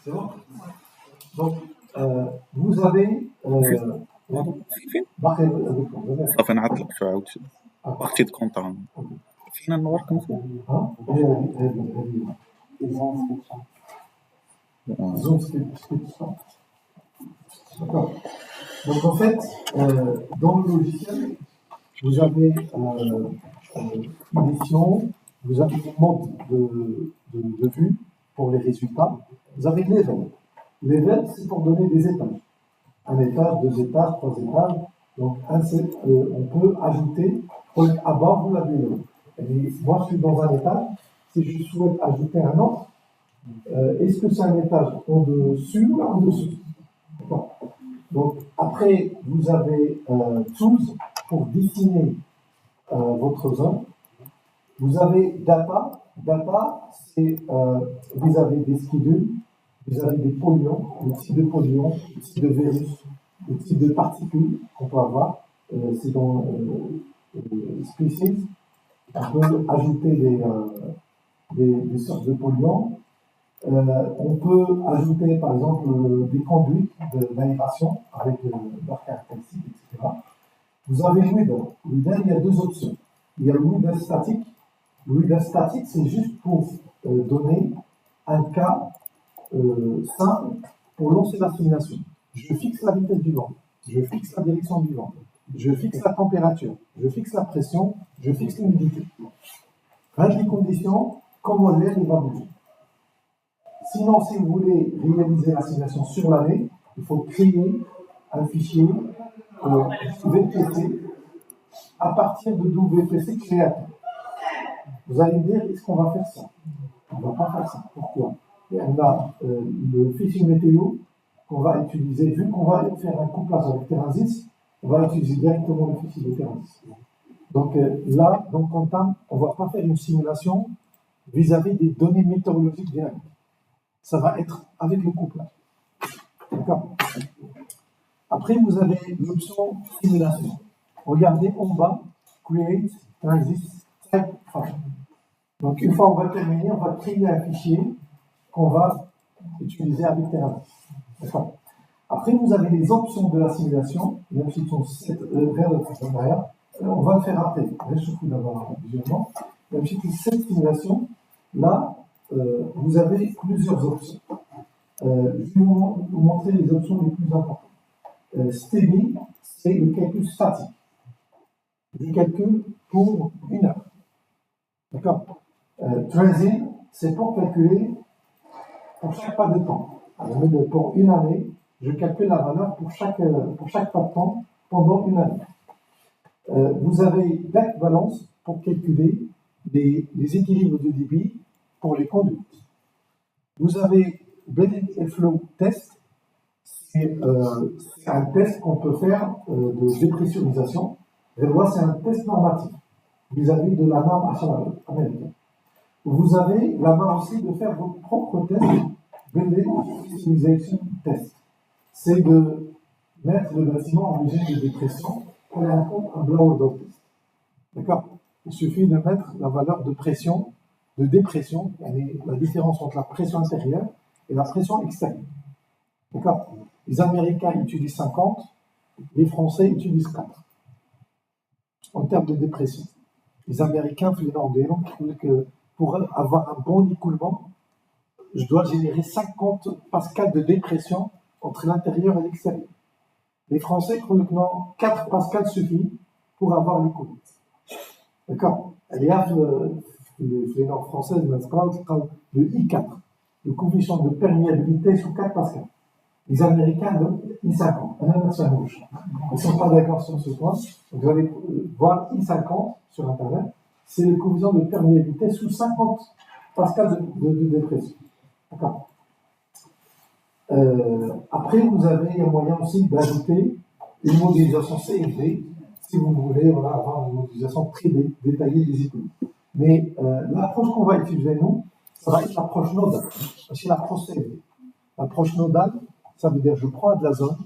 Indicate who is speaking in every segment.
Speaker 1: C'est bon. Donc, vous avez
Speaker 2: فين
Speaker 1: بخير
Speaker 2: نعطلك شويه عاود واختي كونطا فينا النوار كم فوق
Speaker 1: D'accord. Donc en fait, dans le logiciel, vous avez édition, vous avez des modes de vue pour les résultats. Vous avez level. Level, c'est pour donner des étages. Un étage, deux étages, trois étages. Donc on peut ajouter, above ou la below. Et moi, je suis dans un étage. Si je souhaite ajouter un autre, est-ce que c'est un étage en dessus ou en dessous? D'accord. Donc, après, vous avez Tools pour dessiner votre zone. Vous avez Data. Data, c'est vous avez des schedules, vous avez des polluants, le type de polluants, le type de virus, le type de particules qu'on peut avoir. C'est dans Species. On peut ajouter des sortes de polluants. On peut ajouter par exemple des conduites d'aération avec leurs caractéristiques, etc. Vous avez le Wither. Wither, il y a deux options. Il y a le Wither statique. Le Wither statique, c'est juste pour donner un cas simple pour lancer la simulation. Je fixe la vitesse du vent, je fixe la direction du vent, je fixe la température, je fixe la pression, je fixe l'humidité. Règle les conditions, comment l'air va bouger. Sinon, si vous voulez réaliser la simulation sur l'année, il faut créer un fichier VPC à partir de WPC créateur. Vous allez me dire, est-ce qu'on va faire ça? On ne va pas faire ça. Pourquoi? Et on a le fichier météo qu'on va utiliser, vu qu'on va faire un couplage avec Terransys, on va utiliser directement le fichier de Terransys. Donc là, dans Quantum, on ne va pas faire une simulation vis-à-vis des données météorologiques directes. Ça va être avec le couplage. D'accord. Après, vous avez l'option simulation. Regardez en bas, Create, Transist, Type File. Donc, une fois on va terminer, on va créer un fichier qu'on va utiliser avec Terransys. D'accord. Après, vous avez les options de la simulation. Même si sont vers le derrière. On va le faire après. Réchauffez d'abord visuellement. Même si cette simulation, là, vous avez plusieurs options. Je vais vous montrer les options les plus importantes. Steady, c'est le calcul statique. Du calcul pour une heure. D'accord. Transient, c'est pour calculer pour chaque pas de temps. Alors, pour une année, je calcule la valeur pour chaque pas de temps pendant une année. Vous avez Back Balance pour calculer les équilibres de débit pour les conduites. Vous avez Blended Airflow Test, c'est un test qu'on peut faire de dépressurisation. C'est un test normatif vis-à-vis de la norme achat américaine. Vous avez la main aussi de faire votre propre test, Blended Pressurization Test. C'est de mettre le bâtiment en régime de dépression pour aller en compte un blower door test. D'accord. Il suffit de mettre la valeur de pression, de dépression, la différence entre la pression intérieure et la pression extérieure. D'accord. Les Américains utilisent 50, les Français utilisent 4. En termes de dépression. Les Américains, les Nord-Américains, trouvent que pour avoir un bon écoulement, je dois générer 50 pascals de dépression entre l'intérieur et l'extérieur. Les Français croient que non, 4 pascals suffit pour avoir l'écoulement. D'accord. Les Nord-Françaises, le I4, le coefficient de perméabilité sous 4 pascals. Les Américains, I50. Ils ne sont pas d'accord sur ce point. Donc vous allez voir I50 sur Internet. C'est le coefficient de perméabilité sous 50 pascals de dépression. D'accord. Après, vous avez un moyen aussi d'ajouter une modélisation CFD, si vous voulez avoir une modélisation très détaillée des écoutes. Mais l'approche qu'on va utiliser, nous, ça va être l'approche nodale. C'est l'approche CFD. L'approche nodale, ça veut dire que je prends de la zone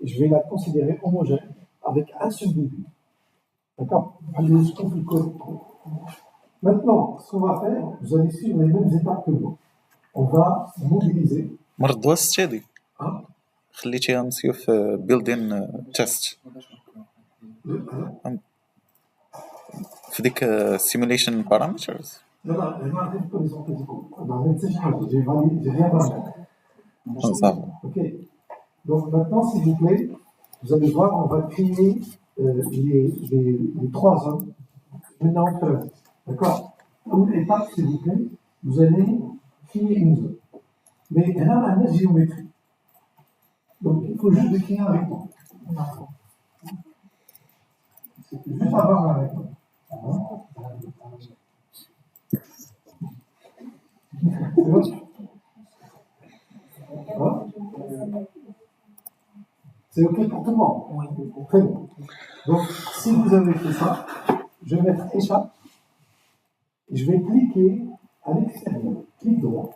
Speaker 1: et je vais la considérer homogène avec un seul début. D'accord. Maintenant, ce qu'on va faire, vous allez suivre les mêmes étapes que moi. On va modéliser
Speaker 2: مرض ستادي
Speaker 1: Hein?
Speaker 2: خليتيها مسيو في بيلدين تيست في ديك سيموليشن بارامترز.
Speaker 1: Non, non, elle m'a fait les antécédents. Dans le médecin, j'ai rien validé.
Speaker 2: Ça va.
Speaker 1: Ok. Donc maintenant, s'il vous plaît, vous allez voir, on va créer les trois zones. Maintenant, d'accord. Comme étape, s'il vous plaît, vous allez créer une zone. Mais elle a la géométrie. Donc il faut juste décrire avec moi. Juste avoir avec moi. C'est bon? Hein? C'est OK pour tout le monde? Oui. Très bien. Donc, si vous avez fait ça, je vais mettre échappe et je vais cliquer à l'extérieur. Clic droit.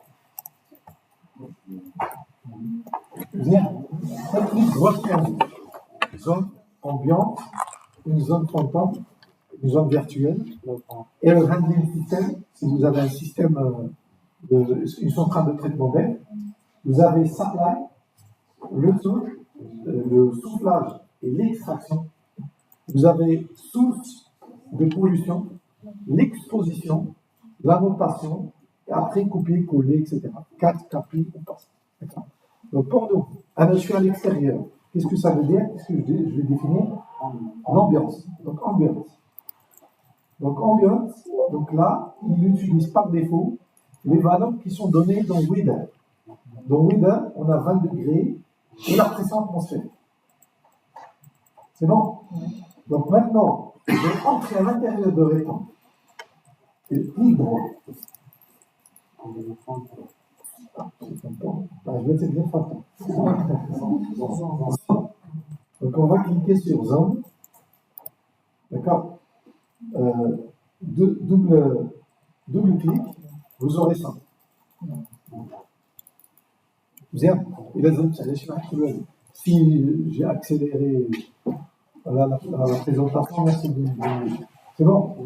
Speaker 1: Bien. Un clic droit sur une zone ambiante, une zone fantôme, une zone virtuelle. Et le handling system, si vous avez un système, une centrale de traitement d'air, vous avez supply, le souffle, le soufflage et l'extraction. Vous avez source de pollution, l'exposition, l'annotation, et après copier, coller, etc. 4 capis, on passe. D'accord. Donc pour nous, je suis à l'extérieur. Qu'est-ce que ça veut dire? Qu'est-ce que je vais définir? L'ambiance. Donc ambiance. Donc ambiance, donc là, il utilise par défaut les valeurs qui sont données dans Weather. Dans Weather, on a 20 degrés et la pression atmosphérique. C'est bon? Donc maintenant, je vais entrer à l'intérieur de rectangle. Et clic droit. Je vais essayer de dire fantôme. Donc on va cliquer sur zone. D'accord? Double clic, vous aurez ça. Bien. Et la zone, si j'ai accéléré la présentation, merci de. C'est bon?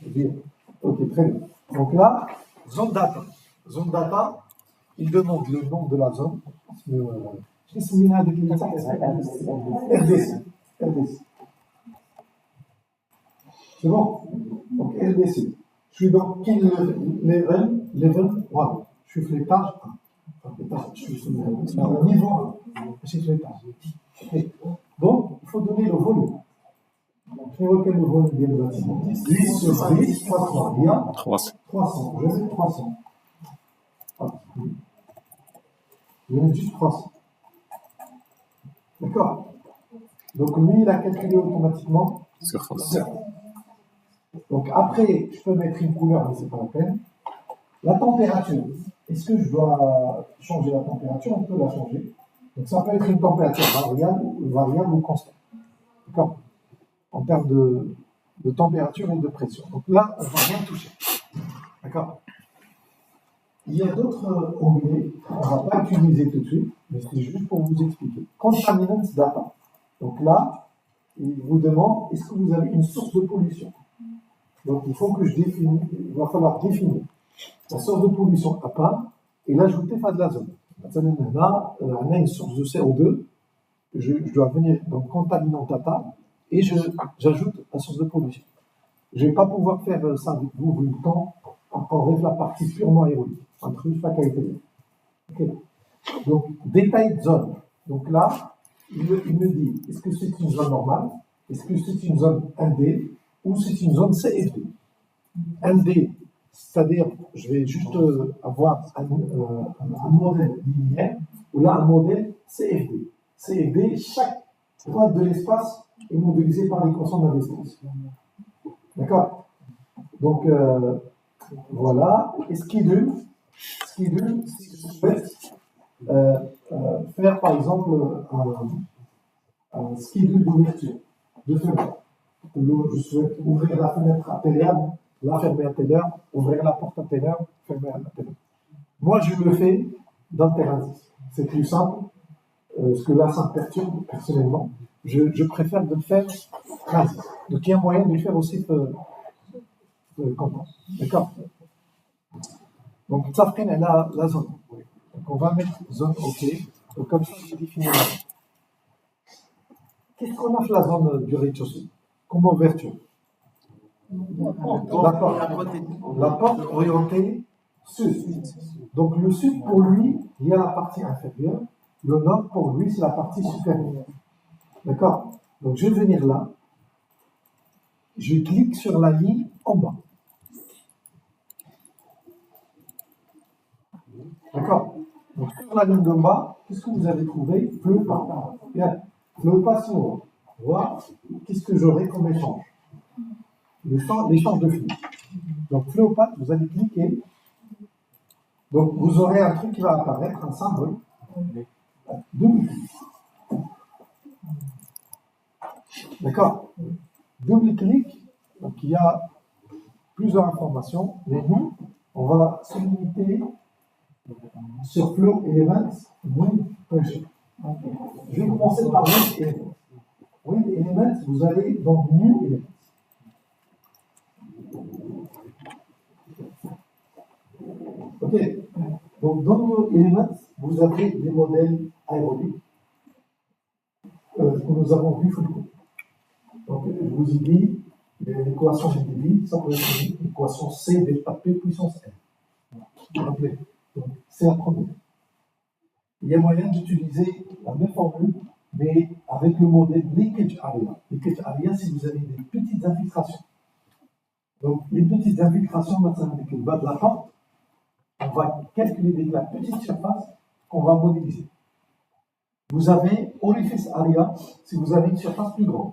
Speaker 1: Bien. Ok, très bien. Donc là, zone data. Zone data, il demande le nom de la zone. RDC. RDC. C'est bon? Donc RDC. Je suis dans quel level? Level 1. Je suis flétage 1. Je suis sur le niveau 1. Je suis flétage. Okay. Donc, il faut donner le volume. Je vois quel volume vient de bâtiment. 10 sur 10, 300. Il y a
Speaker 2: 300.
Speaker 1: 300. Je mets 300. Je mets juste 300. D'accord? Donc, lui, il a calculé automatiquement.
Speaker 2: Surface.
Speaker 1: Donc, après, je peux mettre une couleur, mais ce n'est pas la peine. La température. Est-ce que je dois changer la température? On peut la changer. Donc, ça peut être une température variable ou constante. D'accord? En termes de température et de pression. Donc là, on ne va rien toucher. D'accord? Il y a d'autres onglets qu'on ne va pas utiliser tout de suite, mais c'est juste pour vous expliquer. Contaminants data. Donc là, il vous demande, est-ce que vous avez une source de pollution? Donc il faut que je définisse, il va falloir définir la source de pollution à part et l'ajouter face de la zone. Là, on a une source de CO2, je dois venir dans contaminant data et j'ajoute la source de pollution. Je ne vais pas pouvoir faire ça avec vous, vu le temps, encore avec la partie purement aérologique, entre juste la qualité. Okay. Donc, détail de zone. Donc là, il me dit, est-ce que c'est une zone normale? Est-ce que c'est une zone 1D ou c'est une zone CFD? 1D, c'est-à-dire, je vais juste avoir un modèle linéaire, ou là, un modèle CFD. CFD, chaque pointe de l'espace est modélisée par l'équation de la distance. D'accord? Donc, voilà. Et schedule, si je souhaite faire, par exemple, un schedule d'ouverture de fenêtre. Je souhaite ouvrir la fenêtre à telle heure, la fermer à telle heure, ouvrir la porte à telle heure, fermer à telle heure. Moi, je le fais dans le terrain 10. C'est plus simple, parce que là, ça me perturbe personnellement. Je préfère de le faire transit. Donc, il y a un moyen de le faire aussi content. D'accord? Donc, ça freine la zone. Donc on va mettre zone OK. Donc comme ça, je définis la zone. Qu'est-ce qu'on a fait la zone du rez-de-chaussée comme ouverture? D'accord. La porte orientée sud. Donc le sud, pour lui, il y a la partie inférieure. Le nord, pour lui, c'est la partie supérieure. D'accord. Donc je vais venir là. Je clique sur la ligne en bas. D'accord. Donc sur la ligne d'en bas, qu'est-ce que vous avez trouvé? Fleu pas. Bien. Fleu pas sur. Voir qu'est-ce que j'aurai comme échange. L'échange de flux. Donc fleu pas, vous allez cliquer. Donc vous aurez un truc qui va apparaître, un symbole. Double-clic. D'accord. Double-clic. Donc il y a plusieurs informations, mais nous, on va se limiter sur Flow Elements, Wind Pressure. Je vais commencer par Wind Elements. Wind Elements, vous allez dans New Elements. Ok. Donc dans New Elements, vous avez des modèles aérobiques que nous avons vus Foucault. Donc je vous ai dit, l'équation de débit, ça peut être une équation C delta P puissance N. Vous vous rappelez? Donc c'est la première. Il y a moyen d'utiliser la même formule, mais avec le modèle leakage area. Leakage area, si vous avez des petites infiltrations. Donc les petites infiltrations, maintenant avec le bas de la porte, on va calculer dès la petite surface qu'on va modéliser. Vous avez orifice area si vous avez une surface plus grande.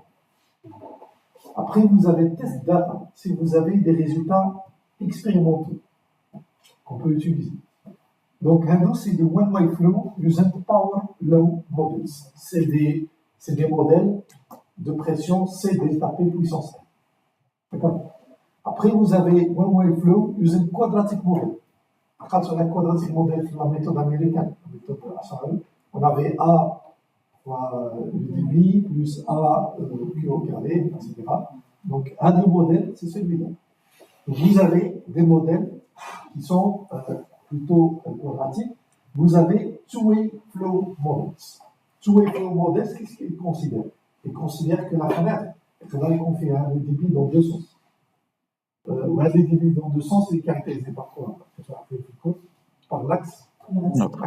Speaker 1: Après, vous avez test data si vous avez des résultats expérimentaux qu'on peut utiliser. Donc, Hando, c'est des one-way flow using power law models. C'est des modèles de pression C delta P puissance N. D'accord. Après, vous avez one-way flow using quadratic model. Quand on a quadratic model, la méthode américaine, la méthode HRE, on avait A fois le débit plus A Q au carré, etc. Donc, un des modèles, c'est celui-là. Donc, vous avez des modèles qui sont plutôt quadratiques. Vous avez two-way flow models. Two-way flow models, qu'est-ce qu'ils considèrent? Ils considèrent que la fenêtre, vous allez confier un débit dans deux sens. Un débit dans deux sens, c'est caractérisé par quoi? Par l'axe neutre.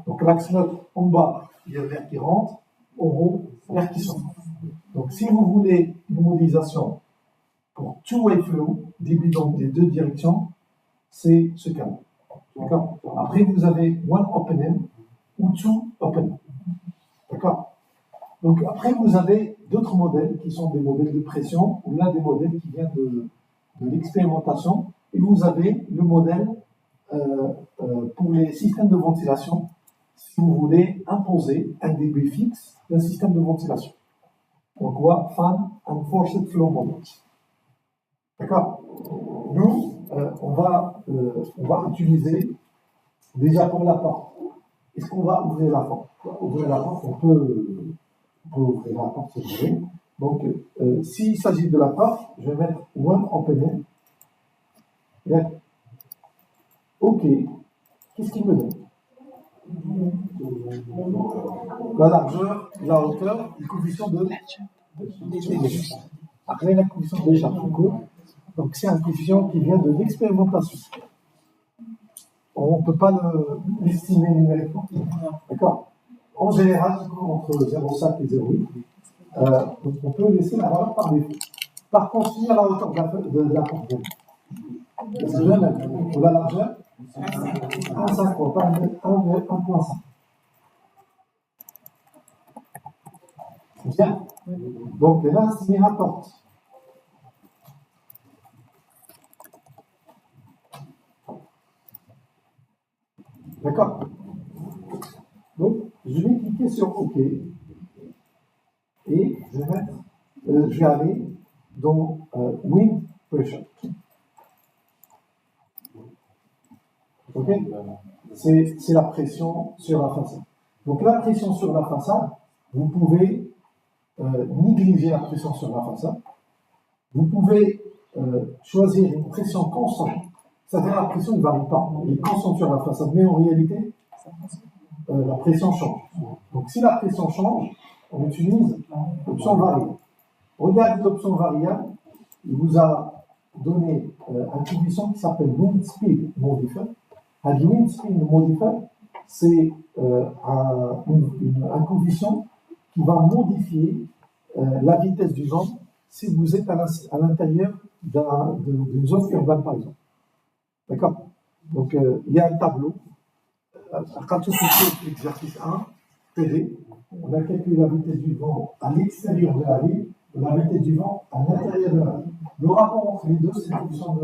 Speaker 1: Donc l'axe neutre, en bas, il y a l'air qui rentre, en haut, l'air qui sort. Donc si vous voulez une modélisation pour two-way flow, débit dans les deux directions, c'est ce cas. D'accord. Après, vous avez one open end ou two open end. D'accord. Donc après, vous avez d'autres modèles qui sont des modèles de pression, ou là des modèles qui viennent de l'expérimentation, et vous avez le modèle pour les systèmes de ventilation, si vous voulez imposer un débit fixe d'un système de ventilation. Donc, quoi? Fan and forced flow models. D'accord. Nous, on va utiliser déjà pour la porte. Est-ce qu'on va ouvrir la porte? Ouvrir la porte, on peut ouvrir la porte si vous voulez. Donc, s'il s'agit de la porte, je vais mettre one open end. OK. Qu'est-ce qu'il me donne? La largeur, la hauteur, le coefficient de après la coefficient de Foucault. Donc c'est un coefficient qui vient de l'expérimentation. On ne peut pas l'estimer numériquement. D'accord. En général, entre 0,5 et 0,8, donc on peut laisser la valeur par défaut. Par contre, il y a la hauteur de la porte. Pour la largeur, 1,5, pas 1,5. Bien. Donc là, c'est la porte. D'accord. Donc, je vais cliquer sur OK. Et je vais aller dans Wind Pressure. Ok. C'est la pression sur la façade. Donc la pression sur la façade, vous pouvez négliger la pression sur la façade. Vous pouvez choisir une pression constante. C'est-à-dire la pression ne varie pas. Elle est constante sur la façade. Mais en réalité, la pression change. Donc si la pression change, on utilise l'option variable. Regardez l'option variable, il vous a donné un coefficient qui s'appelle wind speed modifier. Un wind speed modifier, c'est un coefficient qui va modifier la vitesse du vent si vous êtes à l'intérieur d'une zone urbaine, par exemple. D'accord? Donc, il y a un tableau. Quand on fait l'exercice 1, PD, on a calculé la vitesse du vent à l'extérieur de la ville et la vitesse du vent à l'intérieur de la ville. Le rapport entre les deux, c'est une fonction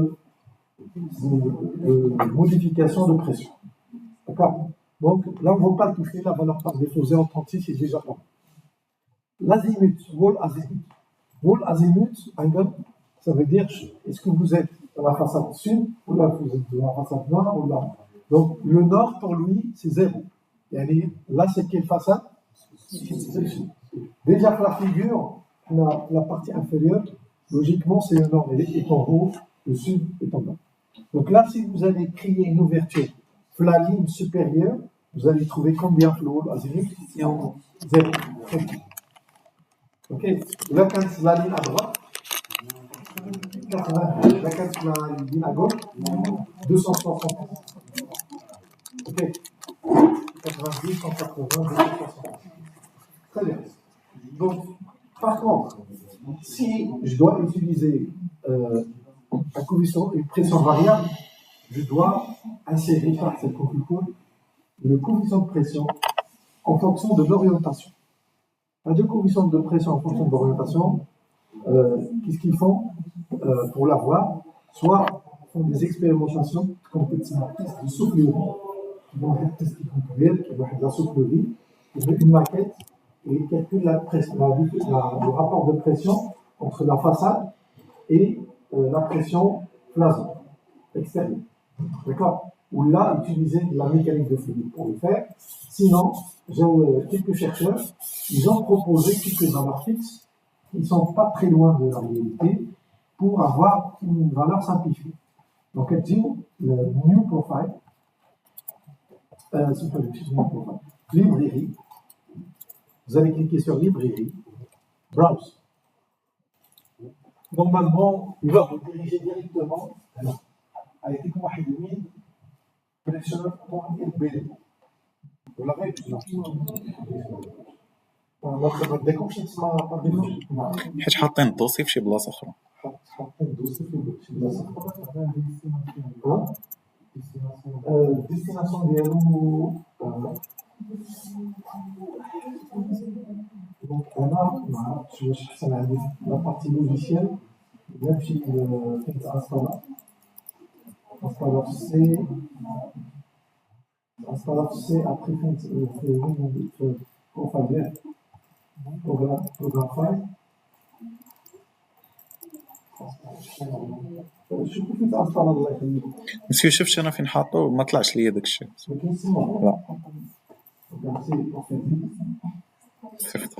Speaker 1: de modification de pression. D'accord? Donc, là, on ne va pas le toucher, la valeur par défaut 0,36 est déjà pas. L'azimut, wall azimut. Wall azimut, angle, ça veut dire est-ce que vous êtes dans la façade sud ou là vous êtes dans la façade nord ou là. Donc le nord pour lui c'est 0. Et là c'est quelle façade? C'est sud. Déjà que la figure, la partie inférieure, logiquement c'est le nord est en haut, le sud est en bas. Donc là si vous allez créer une ouverture sur la ligne supérieure, vous allez trouver combien le wall azimut? 0. Ok, là quand la ligne à droite, 82, là quand la ligne à gauche, 260. Ok, 90, 180, 260. Très bien. Donc, par contre, si je dois utiliser un coefficient, une pression variable, je dois insérer par cette coefficient le coefficient de pression en fonction de l'orientation. Les deux coefficients de pression en fonction de l'orientation, qu'est-ce qu'ils font pour l'avoir? Soit font des expérimentations comme un test de soufflerie, qui vont être testés qui vont être de la soufflerie, ils mettent une maquette et ils calculent le rapport de pression entre la façade et la pression plasma extérieure. D'accord? Ou là, utiliser la mécanique de fluide pour le faire. Sinon, j'ai quelques chercheurs, ils ont proposé quelques valeurs fixes qui ne sont pas très loin de la réalité pour avoir une valeur simplifiée. Donc, elle dit le new profile, c'est pas le new profile, librairie. Vous allez cliquer sur librairie, browse. Normalement, il va vous diriger directement avec une wahid pressure.lbd. ولا غير ما تخدمكمش تسمع
Speaker 2: حيت حاطين الدوسي في شي بلاصه اخرى.
Speaker 1: حاطين الدوسي في شي بلاصه اخرى. الديستيناسيون ديالو دونك انا ما عرفتش واش حسن عندي لا بارتي لوجيسيال ولا نمشي فين تانستالا انستالا في سي انستالا في سي ابري فين في بروفايل بروغرام فايل شوفوا فين تانستالا الله يخليك
Speaker 2: مسكين شفت انا فين حاطو ما طلعش ليا داك الشيء. لا صيفط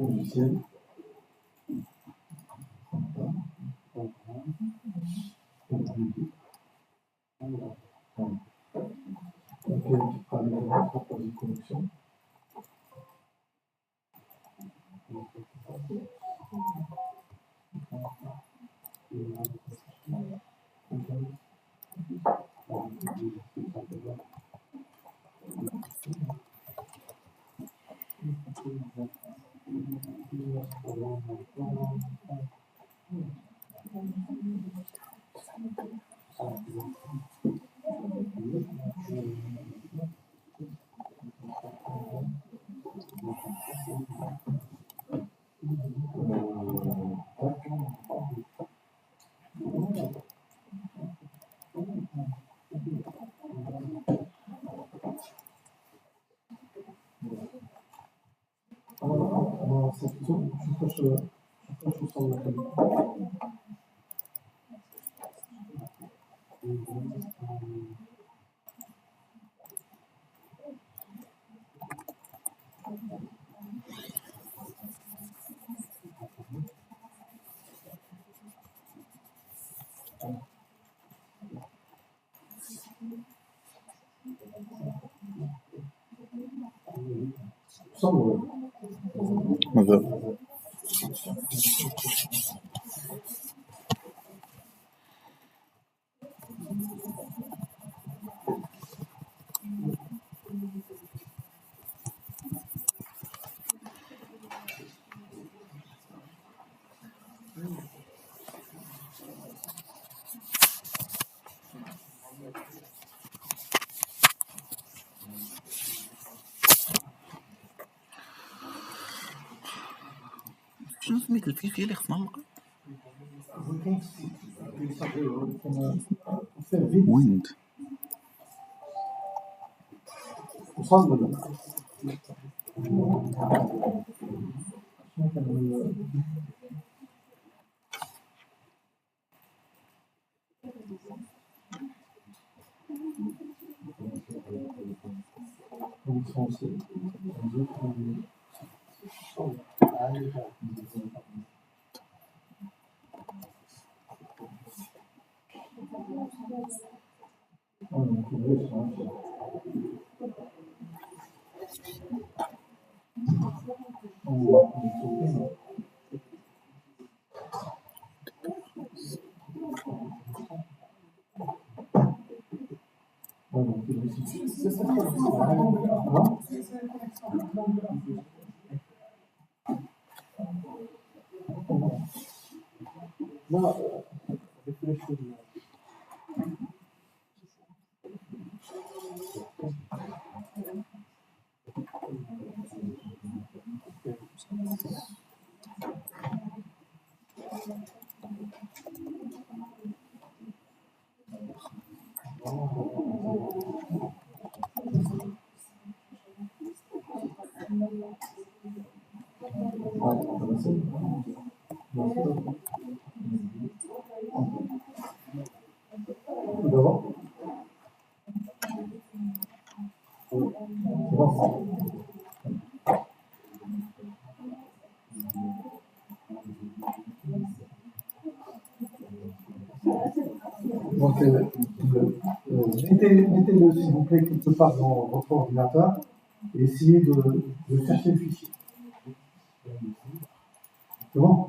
Speaker 1: logiciel. Ok, par exemple, de connexion.
Speaker 2: ماذا؟ شنو سميت الفيشي اللي خصنا نلقى؟ ويند.
Speaker 1: وصل ولا لا؟ Donc, mettez-le s'il vous plaît quelque part dans votre ordinateur et essayez de chercher le fichier. C'est bon?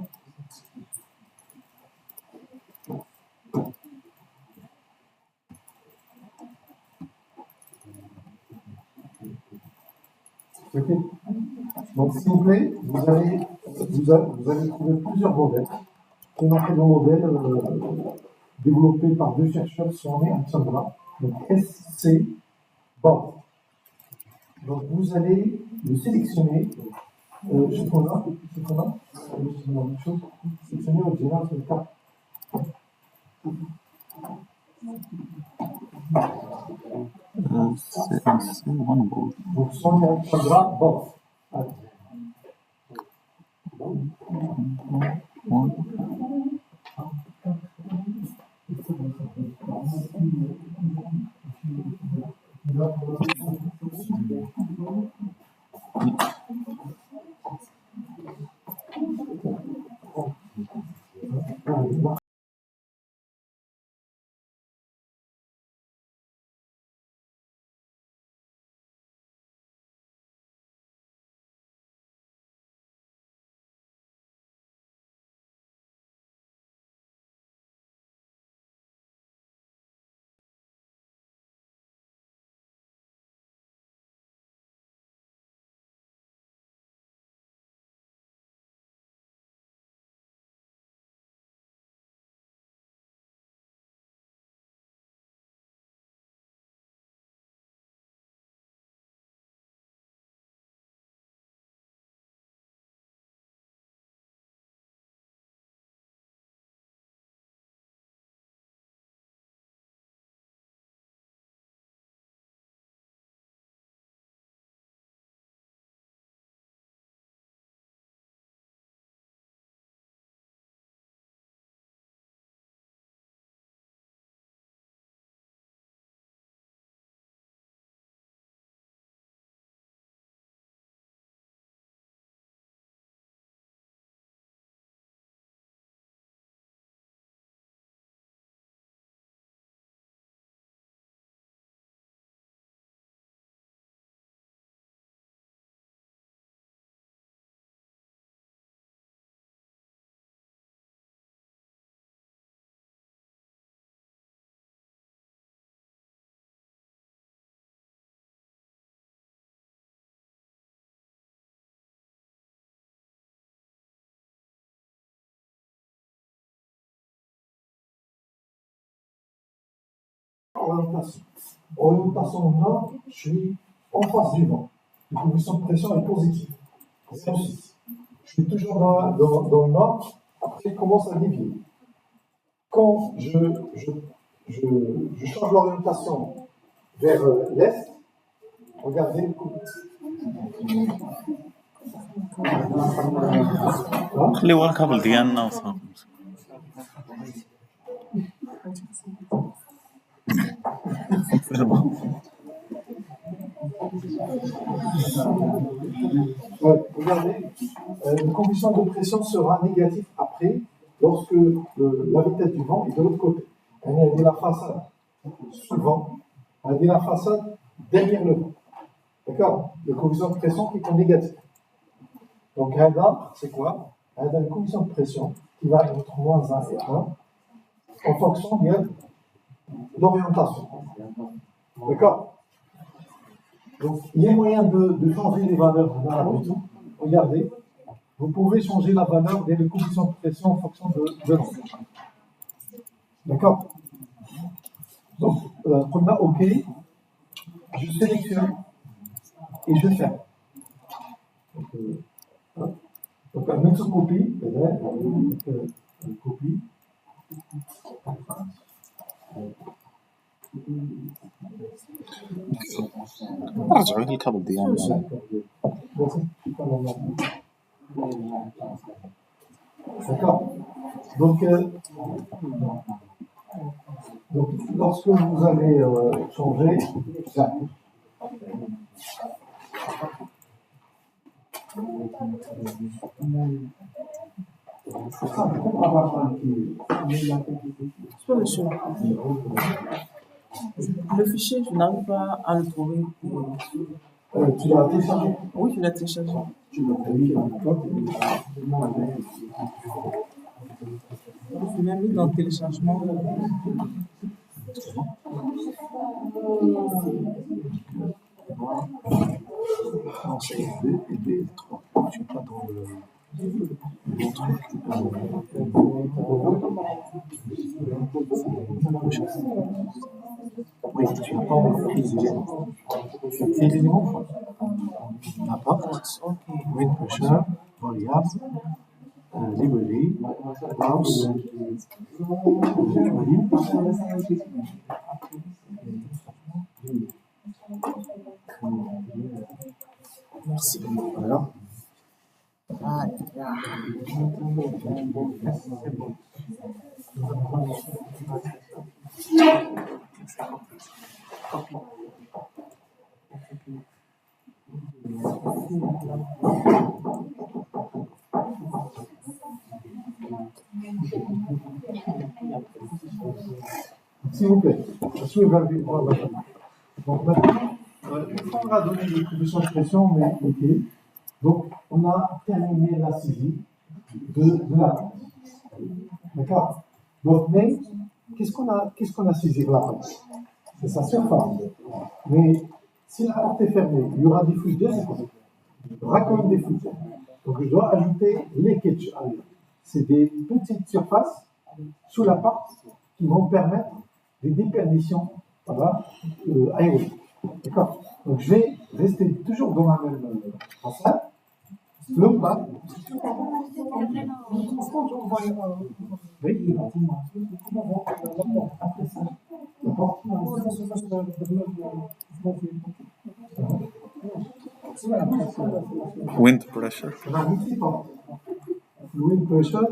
Speaker 1: Ok. Donc, s'il vous plaît, vous allez trouver plusieurs modèles. On a fait un modèle développé par deux chercheurs Swami et Chandra, donc SC Bob. Donc, vous allez le sélectionner. Ce qu'on a, sélectionner au général sur le cas.
Speaker 2: C'est one word.
Speaker 1: Donc, Swami et Chandra Bob. orientation. Orientation nord, je suis en face du vent. La coefficient de pression est positif. 0,6. Je suis toujours dans le nord, après il commence à dévier. Quand je change l'orientation vers l'est, regardez.
Speaker 2: خلي ورا الكابل ديالنا وصافي.
Speaker 1: Regardez, le coefficient de pression sera négatif après, lorsque la vitesse du vent est de l'autre côté. Elle est la façade sous le vent, elle est la façade derrière le vent. D'accord? Le coefficient de pression qui est négatif. Donc, radar, c'est quoi? Radar, le coefficient de pression qui va être entre moins 1 et 1 en fonction de l'orientation. D'accord? Donc, il y a moyen de changer les valeurs de tout. Regardez, vous pouvez changer la valeur des coefficients de pression en fonction de l'angle. D'accord? Donc, on a OK, je sélectionne et je ferme. Donc, un autre copie, copie.
Speaker 2: رجعوا لي الكابل ديالنا.
Speaker 1: D'accord. Donc, lorsque vous allez changer, ça.
Speaker 3: Monsieur. Le fichier, je n'arrive pas à le trouver.
Speaker 1: Tu l'as téléchargé?
Speaker 3: Oui, je l'ai téléchargé.
Speaker 1: Tu l'as téléchargé.
Speaker 3: Je l'ai mis dans le téléchargement.
Speaker 1: Non, c'est B3. Je ne suis pas dans le. Oui, tu n'as pas pris les éléments. Tu as pris les éléments. Impact, wind pressure, variable, library, mouse,
Speaker 3: Merci.
Speaker 1: Voilà. S'il vous plaît, soulevez. Voilà. Donc maintenant, on a donné les coefficients de pression, mais ok. Donc on a terminé la saisie de la porte. D'accord? Donc, mais qu'est-ce qu'on a saisi de la porte? C'est sa surface. Mais si la porte est fermée, il y aura des fuites d'air, il y aura quand même des fuites d'air. Donc je dois ajouter les leakage. C'est des petites surfaces sous la porte qui vont permettre des déperditions aériennes. D'accord? Donc je vais rester toujours dans la même façade. Le pas. Oui.
Speaker 2: Wind pressure.
Speaker 1: Le wind pressure,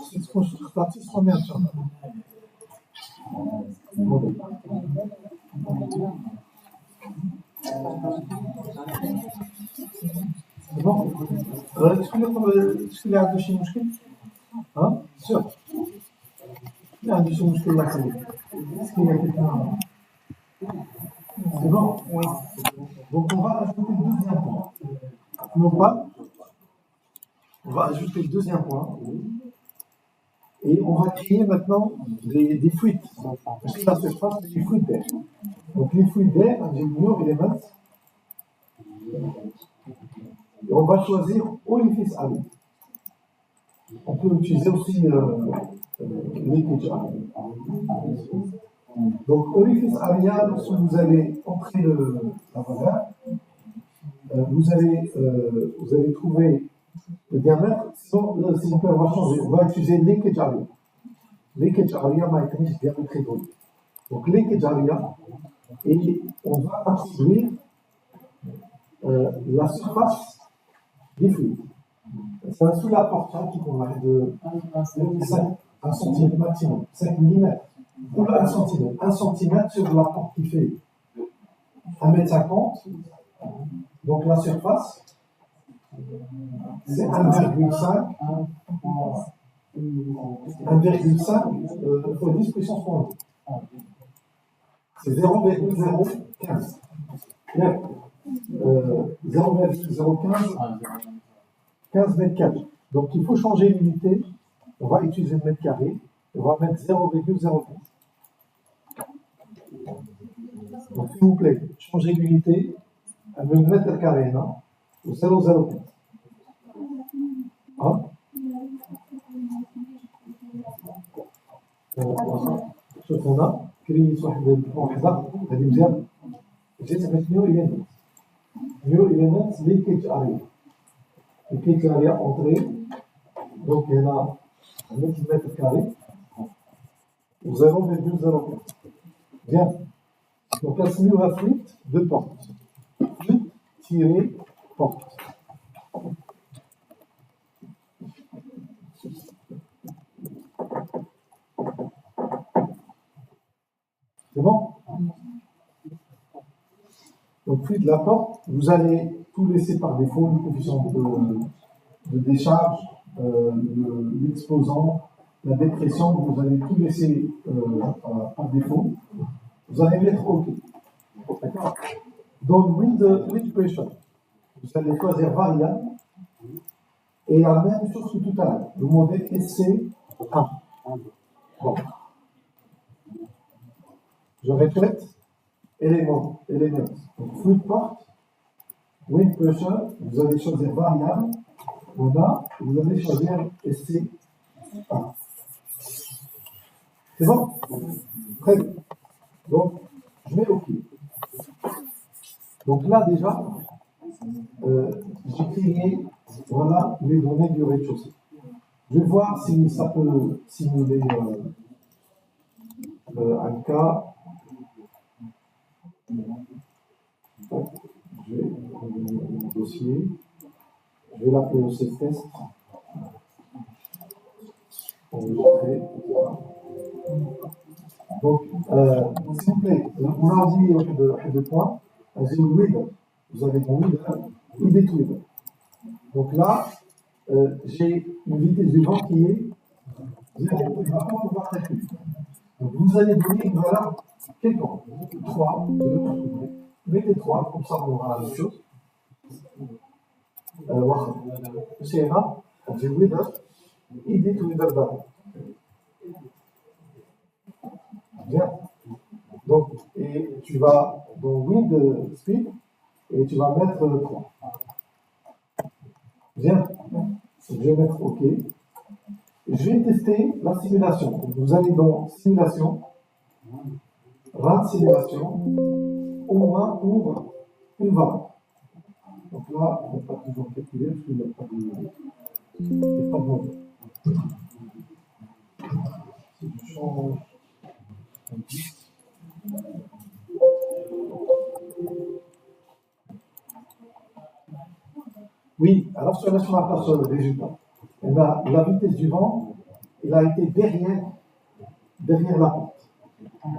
Speaker 1: c'est ce qu'on se repartit sur combien de temps? Bon, est-ce qu'il y a un dossier mouchkil? Hein? Sûr. Il y a un dossier mouchkil là. Est-ce qu'il y a quelqu'un? C'est bon? Oui. Donc on va ajouter le deuxième point. Non pas. On va ajouter le deuxième point. Et on va créer maintenant des fuites. Parce que la surface, c'est des fuites d'air. Donc les fuites d'air, ingénieur elements. Et on va choisir orifice à l'eau. On peut utiliser aussi leakage à l'eau. Donc, orifice aria, lorsque vous allez entrer la valeur, vous allez trouver le diamètre. Sinon, s'il vous plaît, on va changer. On va utiliser linkage area. Linkage area m'a été mis diamètre hydraulique. Donc, linkage area, et on va introduire la surface des fluides. C'est sous la porte qui convainc de 1 cm maximum, 5 mm. Ou 1 cm. 1 cm sur la porte qui fait 1,50 m. Donc la surface, c'est 1,5. 1,5 fois 10 puissance moins 2. C'est 0,015. 0,015 15 mètres carrés. Donc il faut changer l'unité. On va utiliser le mètre carré. On va mettre 0,015. Donc s'il vous plaît, changez l'unité à le mètre carré, non? Au 0,015. Hein? شوف هنا كريت واحد الوحده هذه مزيان جيت عملت نيو إيليمنت ليكيج اريا ليكيج اريا اونطري دونك هنا عملت المتر كاري و 0,0 bien donc كنسميوها فليت دو بورت فليت تيري بورت C'est bon? Donc, puis de la porte, vous allez tout laisser par défaut, le coefficient de décharge, l'exposant, la dépression, vous allez tout laisser par défaut. Vous allez mettre OK. D'accord? Donc, wind pressure, vous allez choisir variable et la même chose que tout à l'heure, le modèle SC1. Bon. Je répète, élément. Donc, fluid porte, wind pressure, vous allez choisir variable, vous allez choisir SC1. C'est bon? Très bien. Donc, je mets OK. Donc là, déjà, j'ai créé, voilà, les données du rez-de-chaussée. Je vais voir si ça peut simuler un cas. Je vais ouvrir mon dossier. Je vais l'appeler OC test. Enregistrer. Donc, s'il vous plaît, on a dit deux points. Vous avez mon width. Donc là, j'ai une vitesse du vent qui est 0. Il ne va pas pouvoir calculer. Donc vous allez donner une valeur quelconque. 3, 2, mettez 3, comme ça on aura la même chose. C'est là, j'ai width, idée to width data. Bien. Donc, et tu vas dans wind speed et tu vas mettre 3. Bien. Je vais mettre OK. Je vais tester la simulation. Donc, vous allez dans simulation, run simulation, au moins pour une valeur. Donc là, on ne va pas toujours calculer parce qu'il n'y a pas de modèle. Si je change un petit. Oui, alors sur le résultat. Eh bien, la vitesse du vent, elle a été derrière la porte.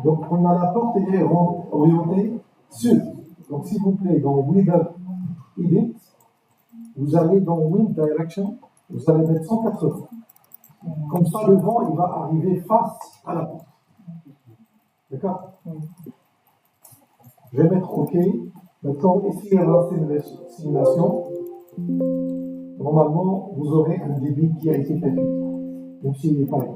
Speaker 1: Donc, on a la porte, elle est orientée sud. Donc, s'il vous plaît, dans Weather Edit, vous allez dans Wind Direction, vous allez mettre 180. Comme ça, le vent, il va arriver face à la porte. D'accord? Je vais mettre OK. Maintenant, essayez la simulation. Normalement, vous aurez un débit qui a été calculé, même s'il n'est pas là.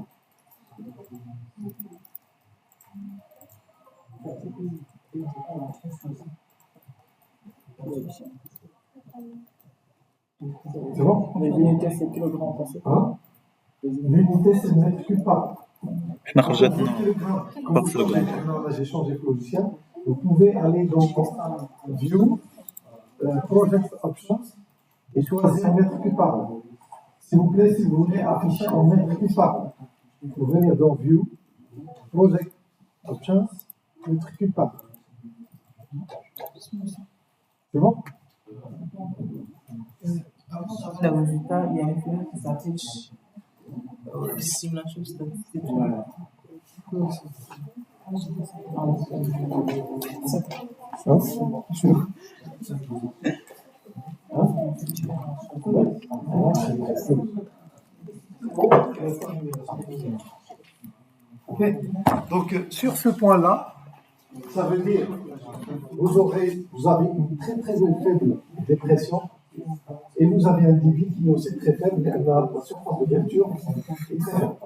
Speaker 1: C'est bon?
Speaker 3: Les unités, c'est kilogrammes passé.
Speaker 1: Hein? L'unité, c'est le mètre cube par
Speaker 2: احنا
Speaker 1: Quand vous
Speaker 2: خرجتنا
Speaker 1: ouvrez Telegram, quand
Speaker 2: pas
Speaker 1: vous
Speaker 2: في
Speaker 1: ouvrez
Speaker 2: الجروب.
Speaker 1: Telegram, là j'ai changé de logiciel, vous pouvez aller dans View, Project Options et choisir mètre cube par an. S'il vous plaît, si vous voulez afficher en mètre cube par an, il faut venir dans View, Project Options, mètre cube par an. C'est bon?
Speaker 3: Les résultats, il y a une fenêtre qui s'affiche. Simulation statistique.
Speaker 1: Ok. Donc sur ce point-là, ça veut dire vous avez une très très faible dépression et vous avez un débit qui est aussi très faible, mais la surface d'ouverture est très faible.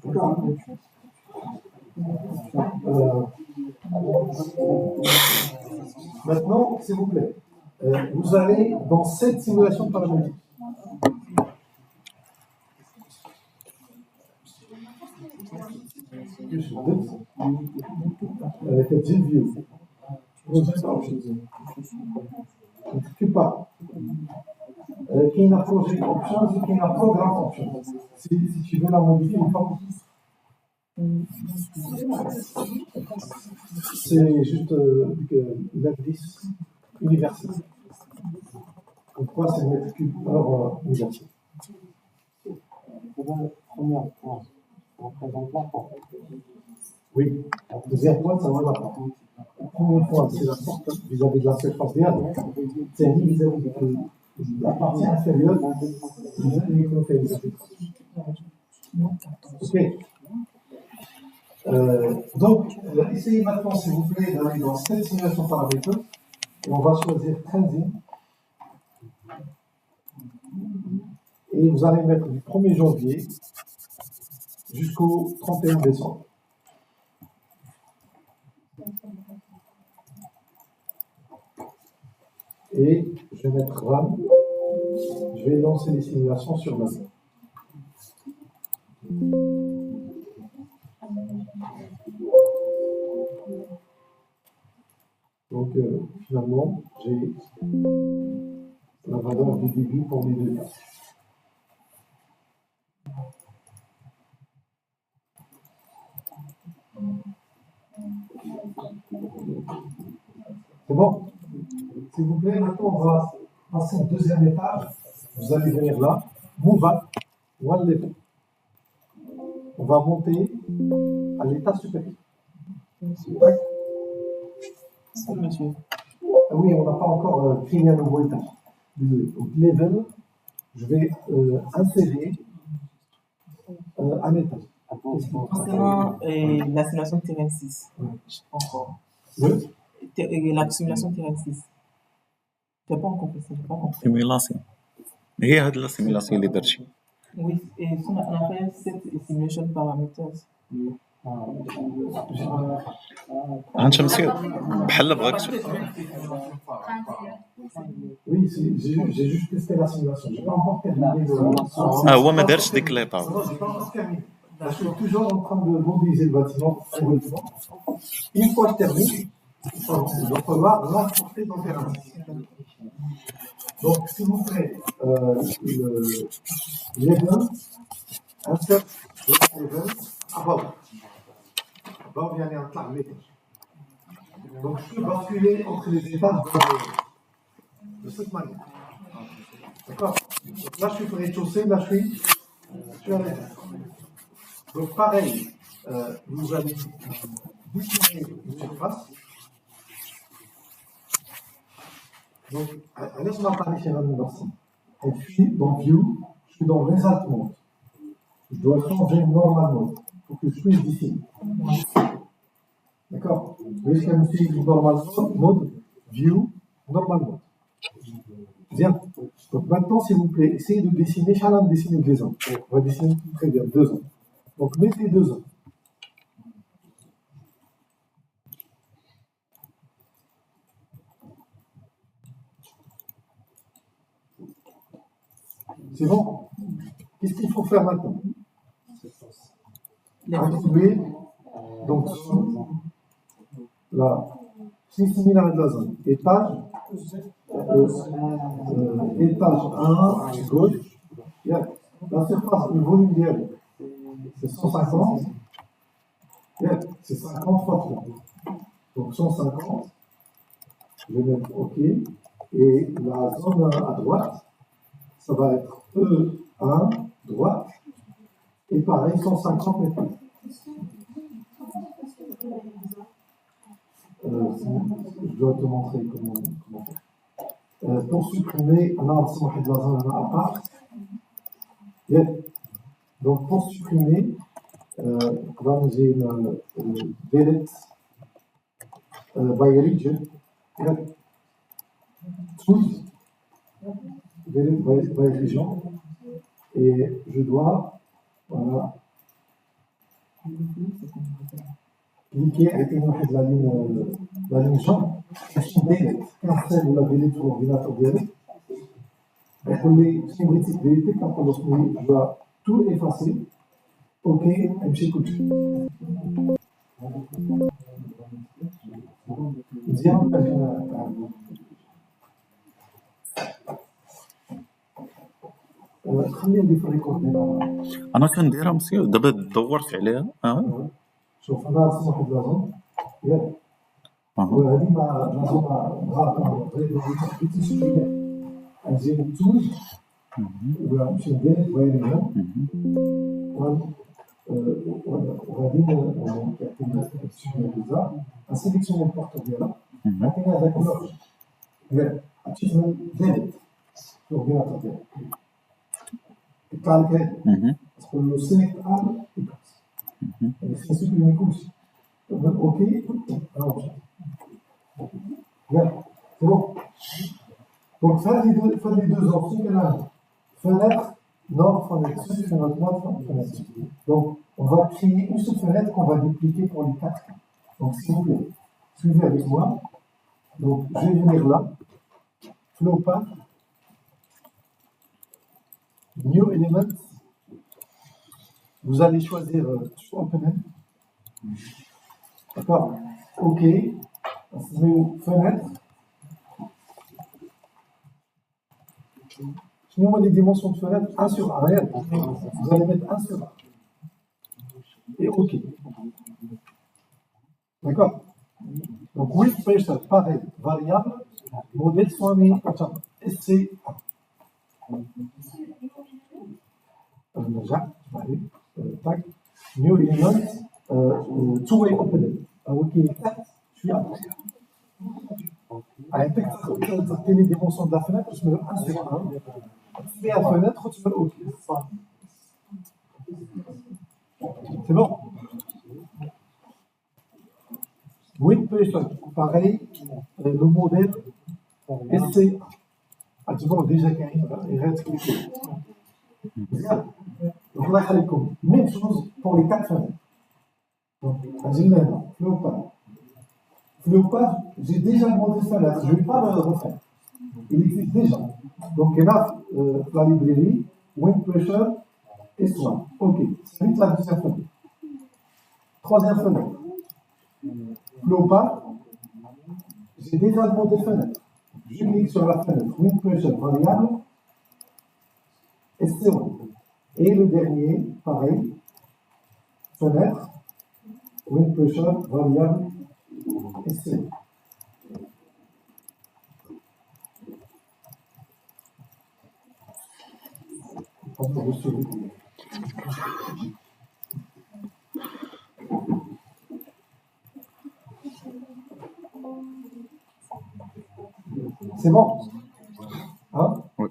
Speaker 1: D'accord. Maintenant, s'il vous plaît, vous allez dans cette simulation paramétrique. Avec un view. Tu parles. Qui n'a project options et qui n'a programme options. Si tu veux la modifier, il faut. C'est juste l'indice universel. Pourquoi c'est le mètre cube hors universel? Première point, représente l'apport. Oui, le deuxième point, ça va l'apport. Le premier point, c'est l'apport vis-à-vis de la surface verte. C'est vis-à-vis de la partie inférieure du microfiltre. Ok. Donc, essayez maintenant, s'il vous plaît, d'aller dans cette simulation paramétrique et on va choisir Transient. Et vous allez mettre du 1er janvier jusqu'au 31 décembre. Et je vais mettre Run. Je vais lancer les simulations sur la main. Donc, finalement, j'ai la valeur du début pour les deux cas. C'est bon? S'il vous plaît, maintenant on va passer au deuxième étage. Vous allez venir là, move up, one level. On va monter à l'étage supérieur.
Speaker 3: Monsieur.
Speaker 1: Oui, on n'a pas encore créé un nouveau étage. Désolé. Donc, level, je vais insérer un étage.
Speaker 3: Concernant la simulation terrain 6, je pas encore. La simulation terrain 6. Je n'ai pas encore fait ça, je n'ai pas compris.
Speaker 2: سيميلاسيون هي هاد لا سيميلاسيون اللي درتي.
Speaker 3: Oui, et on appelle cette simulation parameters.
Speaker 2: هانت مسيو بحال بغاك
Speaker 1: Oui, j'ai juste testé la simulation. Je n'ai pas encore terminé le.
Speaker 2: هو ما دارش ديك ليطاب.
Speaker 1: Non, je n'ai pas encore terminé. Là, je suis toujours en train de modéliser le bâtiment. Une fois que je termine, il va falloir l'importer dans le terrain. Donc, s'il vous plaît, level, insert level, above. Above, il y a un plan l'étage. Donc, je peux basculer entre les étages de cette manière. D'accord? Donc là, je suis au rez-de-chaussée, là, je suis à l'étage. Donc, pareil, vous allez dessiner une surface. Donc, laisse-moi parler chez Rami Barsi. Et puis, dans View, je suis dans Result Mode. Je dois changer Normal Mode pour que je puisse dessiner. D'accord? Vous voyez ce qu'elle me dit? Normal Mode, View, Normal Mode. Bien. Donc, maintenant, s'il vous plaît, essayez de dessiner. Chacun dessine 2 ans. On va dessiner très bien, 2 ans. Donc, mettez 2 ans. C'est bon? Qu'est-ce qu'il faut faire maintenant? attribué donc la similaire de la zone. Étage, étage 1, gauche. La surface du volume d'IL, c'est 150. C'est 50 fois 3. Donc 150. Je vais mettre OK. Et la zone à droite, ça va être E1, droite. Et pareil, 150 mètres. Je dois te montrer comment faire. Pour supprimer, on a de la zone à part. Donc pour supprimer, là j'ai une delete by region. Choose delete by region. Et je dois, voilà, cliquer avec la ligne jaune. Delete, cancel la delete sur l'ordinateur delete. Si vous delete, quand on doit tout effacer. OK, امشي كل شيء. مزيان خلينا ندير في الريكوردين.
Speaker 2: انا كنديرها مسيو دابا دورت عليها.
Speaker 1: شوف انا رسم واحد لازون ياك وهذه ما لازم غلط غير تحديد شويه نجي نتوج ونمشي ندير باينه وغادي نعطينا السيكسيون ديالها نسيليكسيوني البورت ديالها عطينا هذاك اللوج ديال هادشي اسمه ديليت الاورديناتور ديالك يطلع لك هذا تقول له سيليكت ال اكس يعني خصك تسوبريمي كلشي تقول اوكي راه مشى ياك سي بون دونك في هاد لي دو اوبسيون كاين fenêtre nord, fenêtre sud, fenêtre nord, fenêtre sud. Donc, on va créer une seule fenêtre qu'on va dupliquer pour les 4 cas. Donc, s'il vous plaît, suivez avec moi. Donc, je vais venir là. Flow path. New element. Vous allez choisir open. D'accord. OK. New fenêtre. Nous avons des dimensions de fenêtre 1 sur 1. Regarde, vous allez mettre 1 sur 1. Et OK. D'accord. Donc, width pressure, pareil, variable, modèle soit mis, SC1. Tac. New element, two-way opening. OK, je suis là. عيطيك تعطيني ديمونسيون ديال الفناتر تسمى 1 sur 1 فيها الفناتر تسمى اوكي صافي سي بون وين بريشر باغي لو موديل اس سي اعتبروا ديجا كاين غير تكليكي مزيان الله يخليكم ميم شوز بور لي 4 فناتر غنجي لهنا فلوبا Léopard, j'ai déjà demandé ça là, je ne vais pas le refaire. Il existe déjà. Donc, il y a la librairie, Wind Pressure et Swan. OK, c'est vite la deuxième fenêtre. Troisième fenêtre. Léopard, j'ai déjà demandé fenêtre. Je clique sur la fenêtre, Wind Pressure variable et Swan. Et le dernier, pareil, fenêtre, Wind Pressure variable. C'est bon? Hein?
Speaker 2: Oui.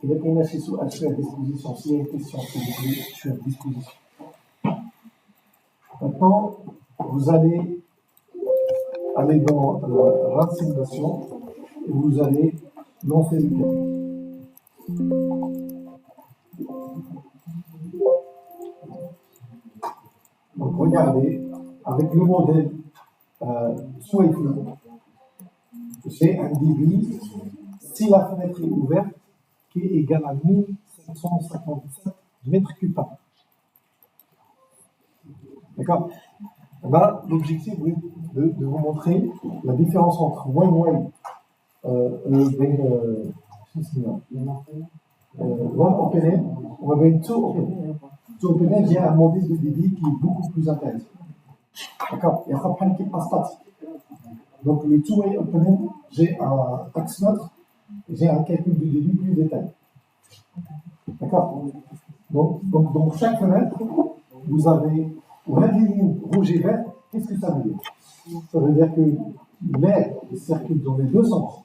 Speaker 1: Il y a une assistance à disposition. S'il y a une question, s'il vous plaît, je suis à disposition. Maintenant, vous allez aller dans la simulation et vous allez lancer le cas. Donc regardez, avec le modèle Swayflow, j'ai un débit, si la fenêtre est ouverte, qui est égal à 1757 mètres cubes par an. D'accord? Là, l'objectif, oui, de vous montrer la différence entre one way one open end, on va mettre two open end. Two open end, j'ai un modèle de débit qui est beaucoup plus intéressant. D'accord? Il y a un problème qui n'est pas statique. Donc, le two-way open end, j'ai un taximètre, j'ai un calcul de débit plus détaillé. D'accord? Donc, dans chaque fenêtre, vous avez la ligne rouge et vert. Qu'est-ce que ça veut dire? Ça veut dire que l'air circule dans les deux sens.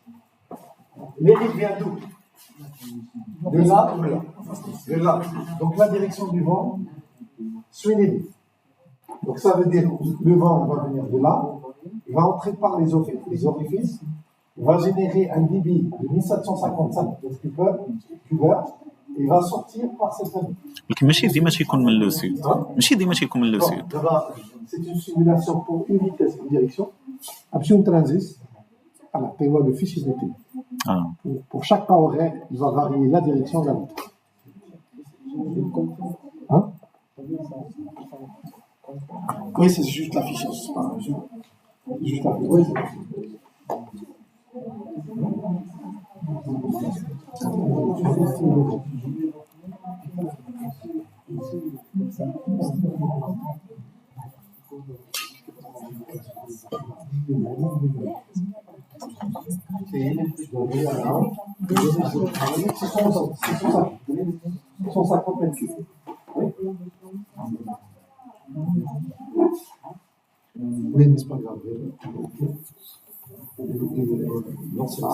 Speaker 1: L'air vient d'où? De là ou là? De là. Donc la direction du vent, suivez. Donc ça veut dire que le vent va venir de là, il va entrer par les orifices, il va générer un débit de 1755 cubeurs, et il va sortir par cette fenêtre.
Speaker 2: ولكن ماشي ديما تيكون من لو سود ماشي ديما تيكون من لو سود.
Speaker 1: C'est une simulation pour une vitesse et une direction. Option transit. Voilà, tu vois le fichier de météo. Pour chaque pas horaire, il va varier la direction de la vitesse. Hein? Oui, c'est juste l'affichage. C'est pas juste l'affichage. Oui, oui, mais c'est pas grave. Non, c'est la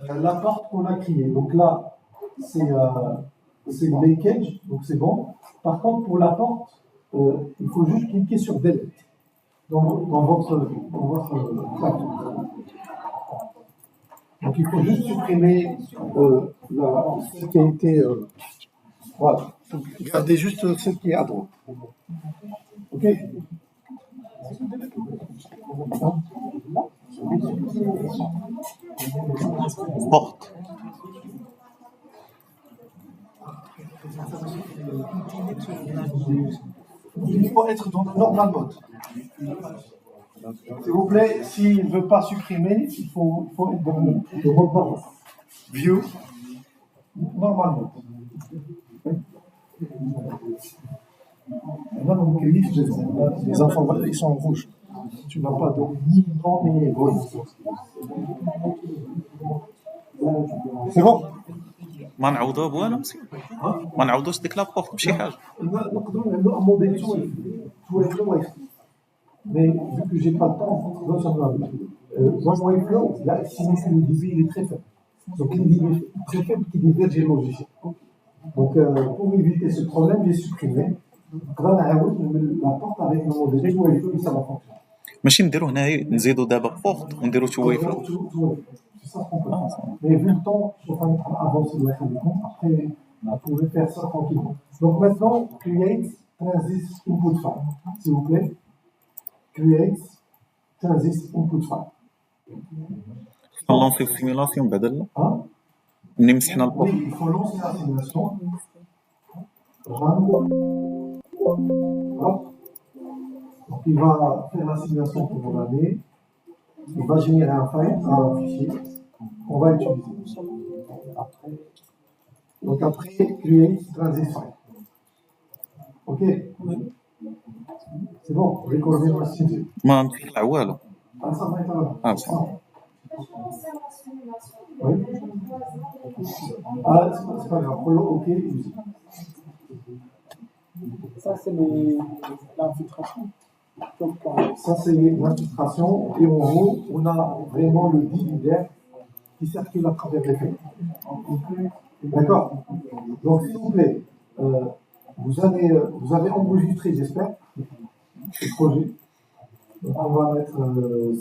Speaker 1: La porte qu'on a créée. Donc là, c'est le leakage, donc c'est bon. Par contre, pour la porte, il faut juste cliquer sur Delete dans votre plateau. Donc il faut juste supprimer ce qui a été. Voilà. Gardez juste celle qui est à droite. Ok.
Speaker 2: Porte.
Speaker 1: Il faut être dans le normal mode. S'il vous plaît, s'il ne veut pas supprimer, il faut être dans le mode normal. View, normal mode. Et là, dans le livre, les informations ils sont en rouge. Tu n'as pas de ni nom ni volume. C'est bon?
Speaker 2: ما نعوضوها بوالو مسير ما نعوضوش ديك لابورت بشي حاجه
Speaker 1: نقدروا نعملوا un modèle Waveflow. Mais vu que j'ai pas le temps, dans Waveflow, là, sinon le débit il est très faible. Donc il est très faible qui diverge les logiciels. Donc pour éviter ce problème, j'ai supprimé. Là, la porte avec le modèle Waveflow, ça va fonctionner.
Speaker 2: ماشي نديرو هنا نزيدو دابا بورت ونديرو تو واي فلو.
Speaker 1: C'est ça qu'on peut faire. Mais vu le temps, je vais avancer le télécom. Après, vous pouvez faire ça tranquillement. Donc maintenant, create transit input file. S'il vous plaît. Create transit input file.
Speaker 2: نلونسيو السيميلاسيون بعدا لا
Speaker 1: Hein?
Speaker 2: ملي مسحنا البورت.
Speaker 1: Oui, il faut lancer la simulation. Run. Hop. Donc il va faire la simulation pour l'année. Il va générer un file, un fichier qu'on va utiliser. Donc après, create transit file. Ok? C'est bon, recordez ma studio.
Speaker 2: ما نطلع والو.
Speaker 1: Ah, ça va être là.
Speaker 2: Ah, ça va.
Speaker 1: Oui. Ah, c'est pas grave. Follow, ok.
Speaker 4: Ça, c'est l'infiltration.
Speaker 1: Ça, c'est l'infiltration. Et en haut, on a vraiment le dividaire qui circule à travers les feuilles. D'accord? Donc, s'il vous plaît, vous avez enregistré, j'espère, le projet. Donc, on va mettre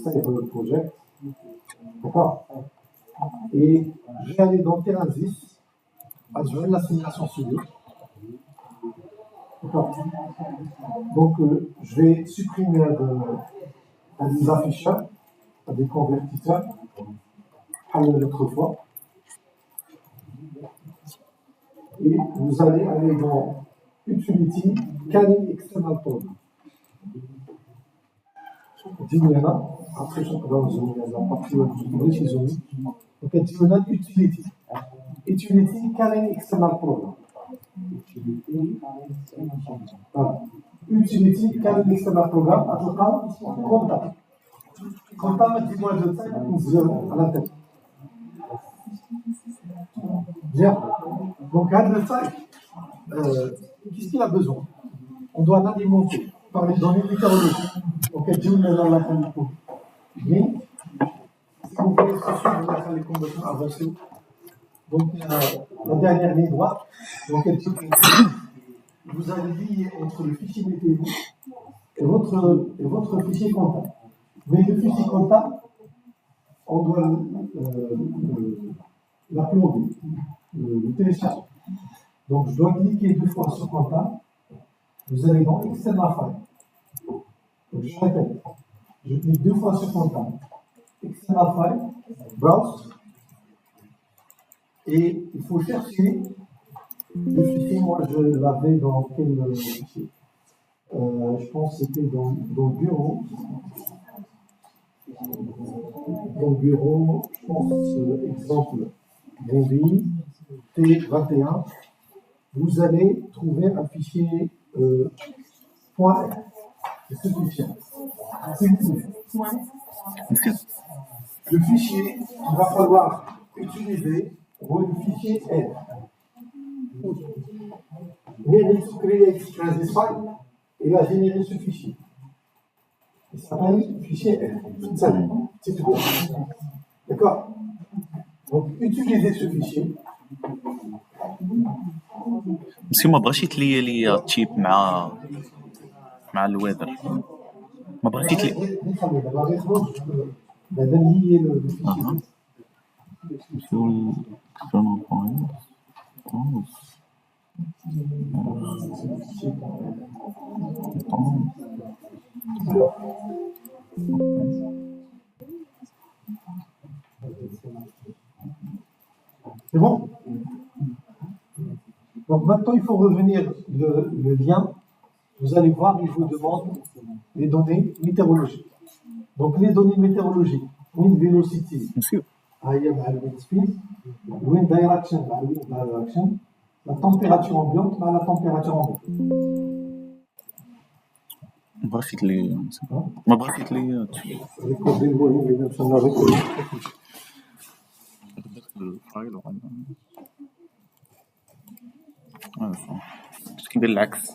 Speaker 1: Save Project. D'accord? Et je vais aller dans Terrain 10, adjoindre la simulation studio. D'accord? Donc, je vais supprimer des afficheurs, des convertisseurs, à l'autre fois. Et vous allez aller dans Utility, Canning External Program. Dimena, après je vais la partie web de chez eux. Donc, Dimena Utility. Utility, Canning External Program. Voilà. Utility, Canning External Program, à tout cas, contact. Contact, dis-moi de ça, à la tête. Bien. Donc, le site, qu'est-ce qu'il a besoin? On doit l'alimenter par les données météorologiques. Donc, je vais dans la télécom. Mais, si vous voulez suivre la télécom avancée, donc la dernière ligne droite, donc vous allez lier entre le fichier météo et votre fichier comptable. Mais le fichier comptable, on doit l'uploader, le télécharger. Donc, je dois cliquer 2 fois sur comptable. Vous allez dans External File. Donc, je répète. Je clique 2 fois sur comptable. External File, Browse. Et il faut chercher le fichier. Moi, je l'avais dans quel fichier? Je pense que c'était dans Bureau. Dans Bureau, je pense, exemple, Gombi, T21. Vous allez trouver un fichier .r. C'est ce fichier. Le fichier qu'il va falloir utiliser pour le fichier R. Mais il faut créer Transit File et il a généré ce fichier. Il s'appelle fichier R. C'est tout. D'accord? Donc, utilisez ce fichier.
Speaker 2: مسيو ما بغاش يتلي لي تشيب مع الويذر ما بغاش يتلي
Speaker 1: بعدا نيي le fichier.
Speaker 2: مسيو external files
Speaker 1: C'est bon? Donc maintenant, il faut revenir le lien. Vous allez voir, il vous demande les données météorologiques. Donc les données météorologiques, wind velocity,
Speaker 2: مسيو
Speaker 1: wind speed, wind direction, la température ambiante, la température ambiante.
Speaker 2: ما بغاش يتلي ما بغاش يتلي الفايل كيدير العكس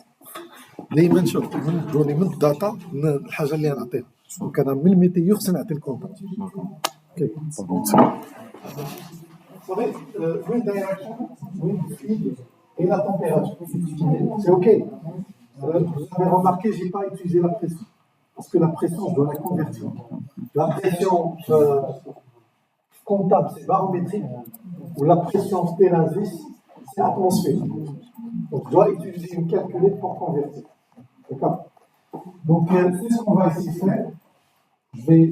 Speaker 1: دائما شوف دوني من الداتا الحاجه اللي نعطيها دونك انا من الميتيو خصني نعطي الكونتاكت wind direction, wind speed et la température. C'est OK. Vous avez remarqué, je n'ai pas utilisé la pression. Parce que la pression, je dois la convertir. La pression comptable, c'est barométrique. Ou la pression Stellensis, c'est atmosphérique. Donc, je dois utiliser une calculette pour convertir. D'accord? Donc, c'est ce qu'on va ici faire. Je vais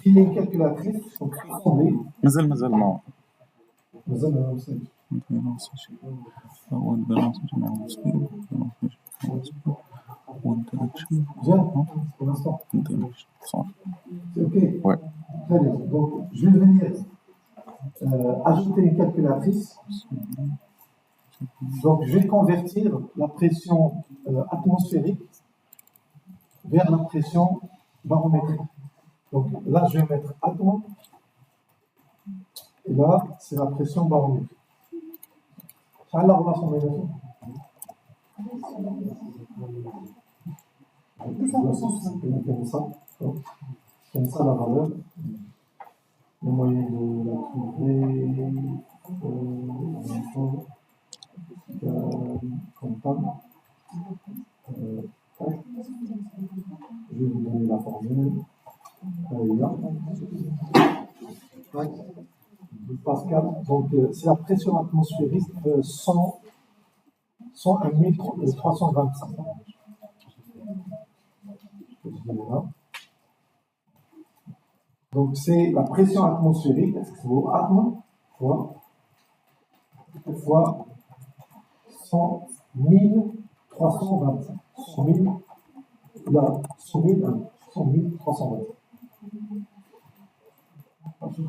Speaker 1: filer une calculatrice. Donc, rassembler.
Speaker 2: مازال ما
Speaker 1: مازال ما وصلش. Bien, pour l'instant. C'est OK.
Speaker 2: Ouais.
Speaker 1: Très bien. Donc, je vais venir ajouter une calculatrice. Donc, je vais convertir la pression atmosphérique vers la pression barométrique. Donc, là, je vais mettre atmos. Et là, c'est la pression barométrique. Ça a la relation de comme ça. Comme ça, la valeur. Le moyen de la trouver. Comptable. Je vais vous donner la formule. Elle est là. Pascal, donc c'est la pression atmosphérique 101 325. Donc c'est la pression atmosphérique, c'est au atmos fois 100 325. 100 000, là, 100 325.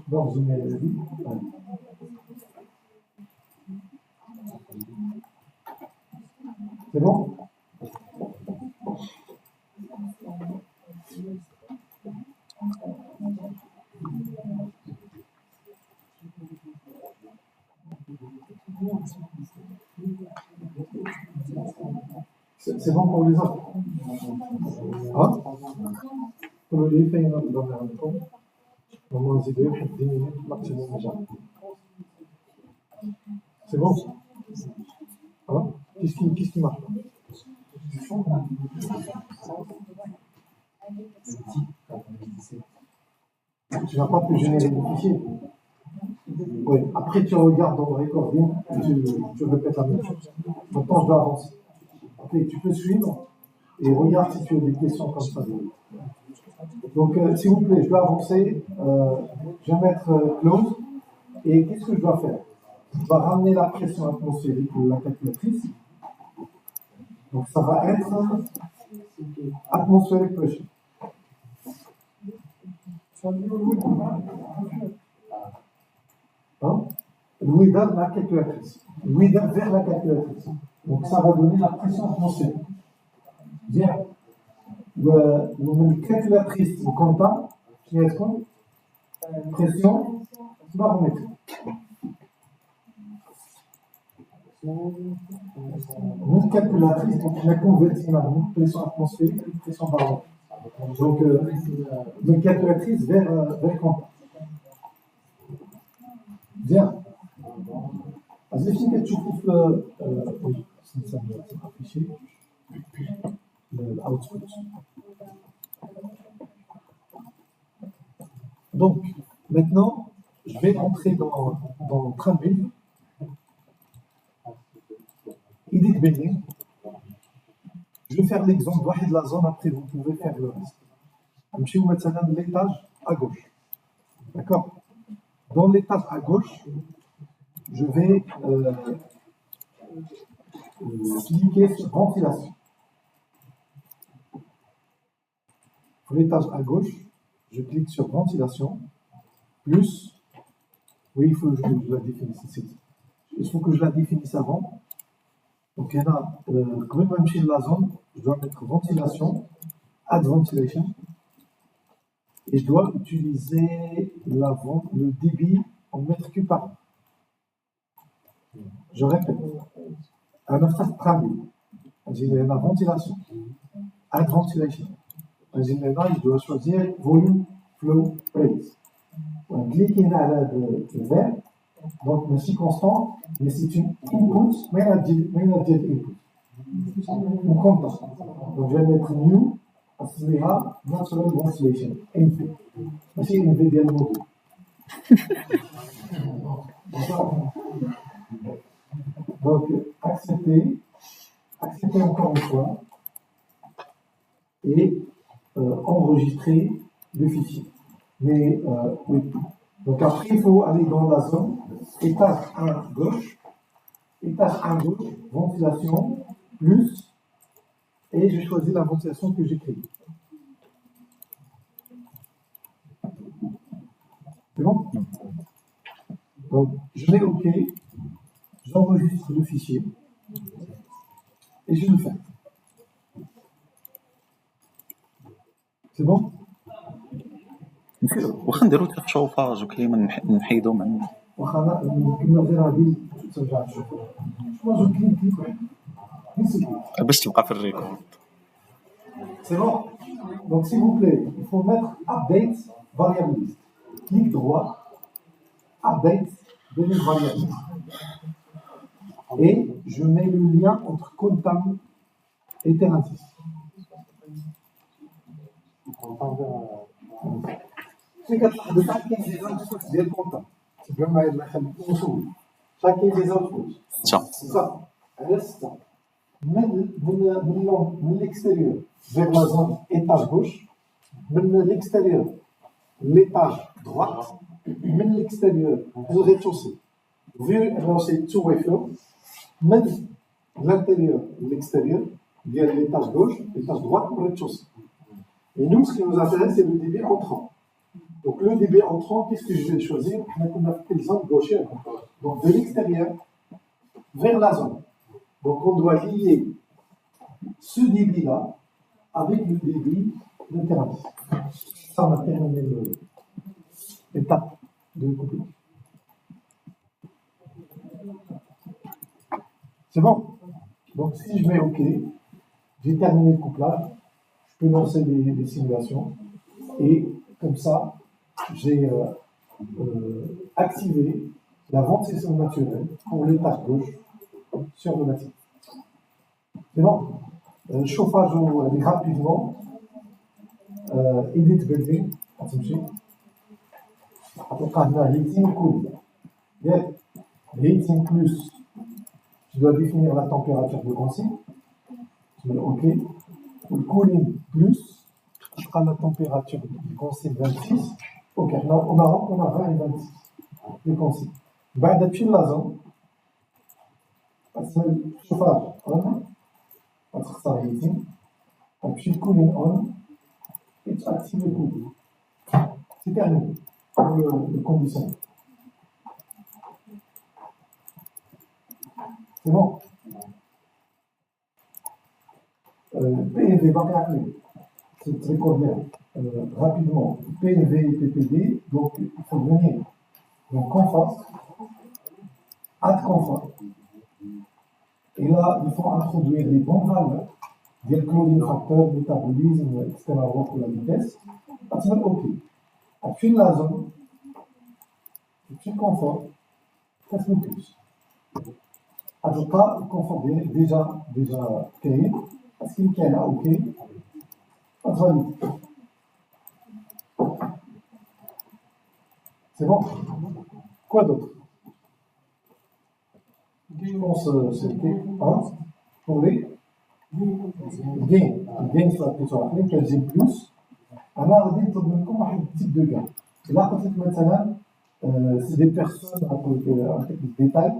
Speaker 1: Dans une mélodie. C'est bon? C'est bon pour les autres? Hein? Pour le livre, il y en a dans le compte. Normalement, les idées, 10 minutes maximum déjà. C'est bon? Hein? Qu'est-ce qui marche? Tu vas pas te générer des fichiers. Oui. Après, tu regardes dans le recording, tu répètes la même chose. Maintenant, je dois avancer. Ok, tu peux suivre et regarde si tu as des questions comme ça. Donc, s'il vous plaît, je dois avancer. Je vais mettre close. Et qu'est-ce que je dois faire? Je dois ramener la pression atmosphérique de la calculatrice. Donc, ça va être atmospheric pressure. Hein? Louis-Dan, la calculatrice. Louis-Dan vers la calculatrice. Donc, ça va donner la pression atmosphérique. Bien. La calculatrice au comptable, qui est quoi? Pression barométrique. Notre calculatrice, donc la convertit la pression atmosphérique et pression barométrique. Donc, une calculatrice vers comptable. Bien. Vas-y, je tu trouves oui, ça doit être affiché, l'output. Donc, maintenant, je vais entrer dans Tramville, Edit Building. Je vais faire l'exemple de la zone, après vous pouvez faire le reste. Je vais mettre l'étage à gauche. D'accord? Dans l'étage à gauche, je vais cliquer sur ventilation. Pour l'étage à gauche, je clique sur ventilation, plus, oui, il faut que je la définisse ici. Il faut que je la définisse avant. Donc, il y en a, quand même chez la zone, je dois mettre ventilation, add ventilation, et je dois utiliser le débit en mètres cubes par an. Je répète, un after tramway, il y a la ventilation, add ventilation. Je dois choisir volume, flow, rate. On clique là le vert, donc c'est constant, mais c'est une input, mais il y a input. On compte. Donc je vais mettre new, assurer natural ventilation, input. C'est une VDL module. Donc accepter encore une fois, et enregistrer le fichier. Mais oui. Donc après, il faut aller dans la zone, étage 1 gauche, ventilation, plus, et j'ai choisi la ventilation que j'ai créée. C'est bon? Donc je mets OK, j'enregistre le fichier, et je le fais. C'est bon?
Speaker 2: واخا نديرو تاع الشوفاج وكليما نحيدو من
Speaker 1: واخا نكملو غير هادي ترجع تشوف واش كليك واحد
Speaker 2: باش تبقى في الريكورد.
Speaker 1: C'est bon. Donc s'il vous plaît, il faut mettre update variable list. Clic droit, update données variable list. Et je mets le lien entre Contam et Terransys. C'est de chacun des outputs ديال كونتام. C'est bien ما خليكمش chacun des outputs. C'est ça. على 6 من l'extérieur vers la zone étage gauche, من l'extérieur l'étage droite, من l'extérieur le rez-de-chaussée. Vu c'est two-way flow, من l'intérieur l'extérieur via l'étage gauche, l'étage droite ou rez-de-chaussée. Et nous, ce qui nous intéresse, c'est le débit entrant. Donc le débit entrant, qu'est-ce que je vais choisir? On a fait les zones gauchères. Donc de l'extérieur vers la zone. Donc on doit lier ce débit-là avec le débit de terrain. Ça, on a terminé l'étape de couplage. C'est bon? Donc si je mets OK, j'ai terminé le couplage, je peux lancer des simulations et comme ça, j'ai activé la ventilation naturelle pour l'étage gauche sur le bâtiment. C'est bon? Chauffage rapidement. Edit building. Attention. On a heating cool. Bien. Heating plus. Je dois définir la température de consigne. Je mets OK. Le cooling plus. Ce sera la température du consigne 26. Ok, on a 20 et 26 les consignes. بعد تمشي la zone. الشوفاج on. غتختار heating. تمشي cooling on. Et tu actives le cooling. C'est terminé pour le conditionnement. C'est bon. PNV va calculer. C'est très cordial. Rapidement, PNV et PPD, donc il faut venir dans confort, add confort. Et là, il faut introduire les bons valeurs, des cloning factor, métabolisme, etc. pour la vitesse. OK. Appuie la zone, appuie confort, كتبين كلشي. هاد القاء الكونفور ديالك ديجا كاين، اسكي كاين او كاين غتفاليدي. C'est bon? Quoi d'autre? Je pense que c'était pour les gain. Gain, ça peut être appelé qu'elle j'ai plus. Alors, on dit tout le monde un type de gain. Et là, peut-être maintenant, c'est des personnes, avec des détails,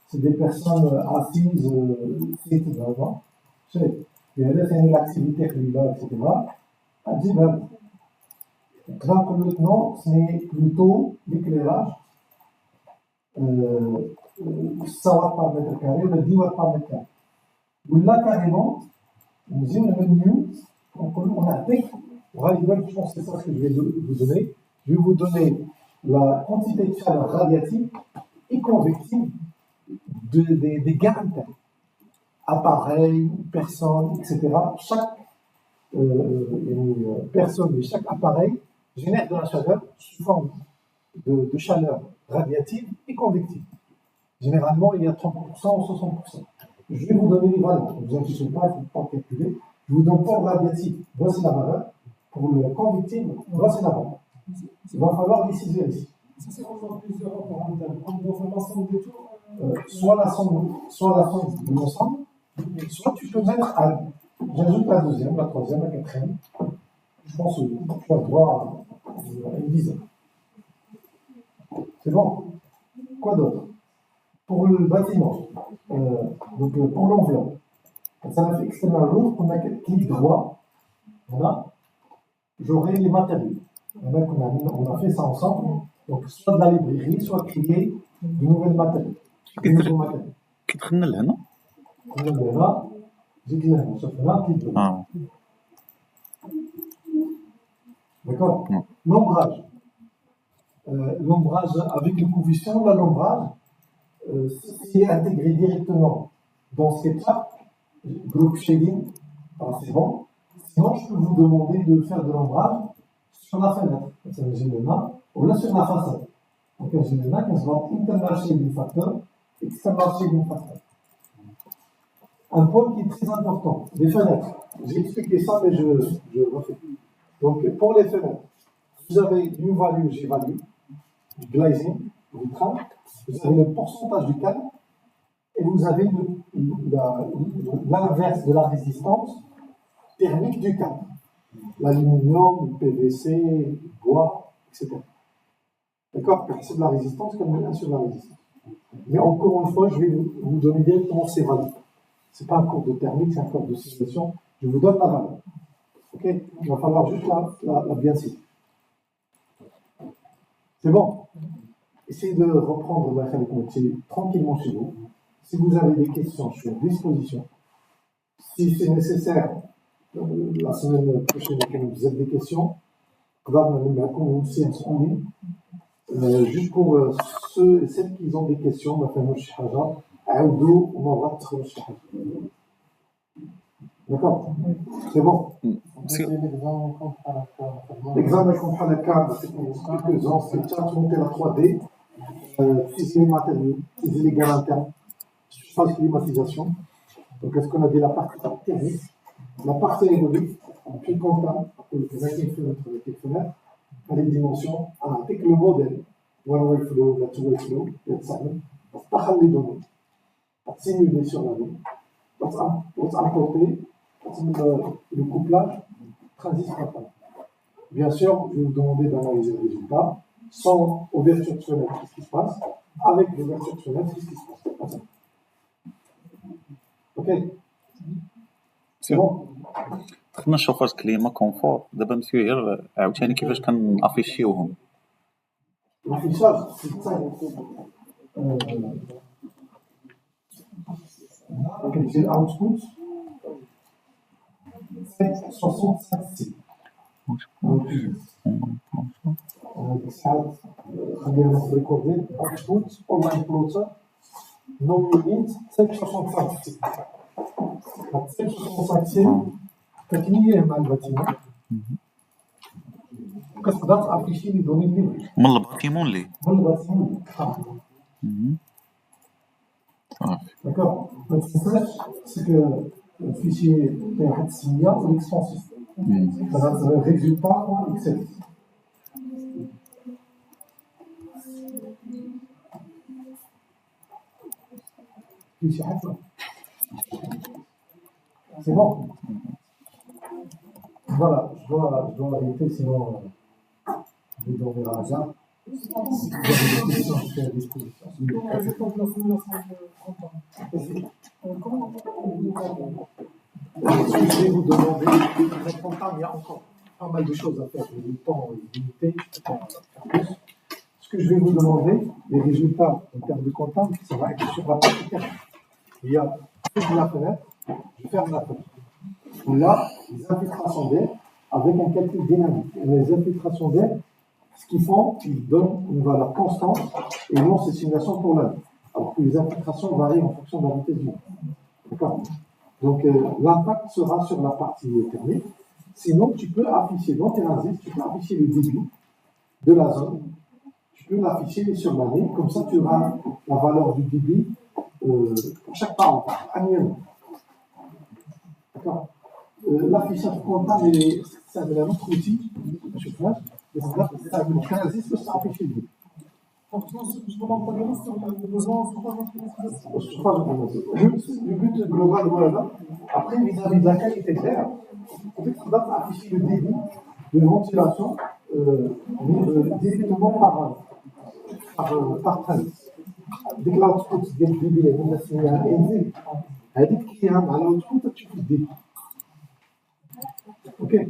Speaker 1: c'est des personnes assises, c'est vraiment. Et là, c'est une activité qui est là, etc. On dit, ben, là, maintenant, c'est plutôt l'éclairage. 6 watts par mètre carré, 10 watts par mètre carré. Là, carrément, nous avons le menu, on a des. Je pense que c'est ça que je vais vous donner. Je vais vous donner la quantité de chaleur radiative et convective des garanties. Appareils, personnes, etc. Chaque personne et chaque appareil génère de la chaleur sous forme de chaleur radiative et convective. Généralement, il y a 30% ou 60%. Je vais vous donner les valeurs. Ne vous inquiétez pas, il ne faut pas calculer. Je vous donne pour le radiatif, voici la valeur. Pour le convectif, voici la valeur. Il va falloir décider ici.
Speaker 4: Ça, c'est encore plusieurs paramètres. On doit faire l'ensemble des tours.
Speaker 1: Soit la somme de l'ensemble, soit tu peux mettre à. J'ajoute la deuxième, la troisième, la quatrième. Je pense que tu as droit à une dizaine. C'est bon? Quoi d'autre? Pour le bâtiment, donc pour l'enveloppe, ça m'a fait extrêmement lourd, on a clic droit, voilà, j'aurai les matériaux. On a fait ça ensemble, donc soit de la librairie, soit créer de nouvelles matériaux.
Speaker 2: كي دخلنا لهنا
Speaker 1: هنا جيت لهنا شوف هنا كليك droit. D'accord? L'ombrage. L'ombrage avec le coefficient, là, l'ombrage, c'est intégré directement dans SketchUp, group shading, c'est bon. Sinon, je peux vous demander de faire de l'ombrage sur la fenêtre, ou là sur la façade. Donc, j'ai le qui se voit internal shading factor, external shading factor. Un point qui est très important, les fenêtres. J'ai expliqué ça, mais je refais. Donc, pour les fenêtres, vous avez une value, G-value, du glazing, vitral, vous avez le pourcentage du calme, et vous avez l'inverse de la résistance thermique du calme. L'aluminium, le PVC, le bois, etc. D'accord? C'est de la résistance comme on sur la résistance. Mais encore une fois, je vais vous donner directement ces valeurs. Ce n'est pas un cours de thermique, c'est un cours de simulation. Je vous donne la valeur. Ok? Il va falloir juste la bien citer. C'est bon? Essayez de reprendre la métier tranquillement chez vous. Si vous avez des questions, je suis à disposition. Si c'est nécessaire, la semaine prochaine, quand vous avez des questions, juste pour ceux et celles qui ont des questions, d'accord? C'est bon? L'examen comprend la carte, quelques-uns, c'est de monter la 3D, fixer les matériaux, utiliser les garanties, phase climatisation. Donc, est-ce qu'on a dit la partie thermique, la partie évoluée, puis comptable, après le fenêtre avec les fenêtres, à les dimensions, avec le modèle, one-way flow, la two-way flow, les données, à simuler sur la ligne, à apporter le couplage transit-frontal. Bien sûr, je vais vous demander d'analyser le résultat, sans ouverture de fenêtre, qu'est-ce qui se passe, avec l'ouverture de fenêtre, qu'est-ce qui se passe. Ok? C'est bon?
Speaker 2: دخلنا شوفاج كليما كونفور دابا نمشيو غير عاوتاني كيفاش كنافيشيوهم.
Speaker 1: L'affichage, c'est ça. C'est l'output. 65C. خلينا نريكوردي output online plotter no unit 65C. 65C كتنيه مع الباتيمون كتقدر تافيشي لي دوني ليبر
Speaker 2: من الباتيمون لي
Speaker 1: من الباتيمون
Speaker 2: صافي.
Speaker 1: D'accord. ما تنساش c'est que le fichier فيه واحد السميه والاكستنسيون. هذا الريزولتا اكسل. في شي حاجه. C'est bon. Voilà, je dois arrêter sinon je vais dormir à hasard. Si vous avez des questions, je suis à disposition. Je vais vous demander, avec mon temps, il y a encore pas mal de choses à faire. Le temps est limité. Ce que je vais vous demander, les résultats en termes de comptable, ça va être sur la partie 4. Il y a la fenêtre, je ferme la fenêtre. Là, les infiltrations d'air avec un calcul dynamique. Et les infiltrations d'air, ce qu'ils font, ils donnent une valeur constante et non ces simulations pour l'année. Alors que les infiltrations varient en fonction de la vitesse du vent. D'accord. Donc l'impact sera sur la partie thermique. Sinon, tu peux afficher dans tes indices, tu peux afficher le débit de la zone. Tu peux l'afficher sur l'année. Comme ça, tu auras la valeur du débit pour chaque parenthèse, annuellement. D'accord. L'affichage comptable, c'est un autre outil de chauffage. Ça veut dire que c'est affiché.
Speaker 4: Je demande pas de sur le besoin en chauffage.
Speaker 1: Le but global, voilà. Après, vis-à-vis de la qualité de l'air, on va afficher le débit de ventilation, directement par train. Dès que l'output du débit est élevé, هذيك كيهم على الاوتبوت تشوف الديبي. اوكي.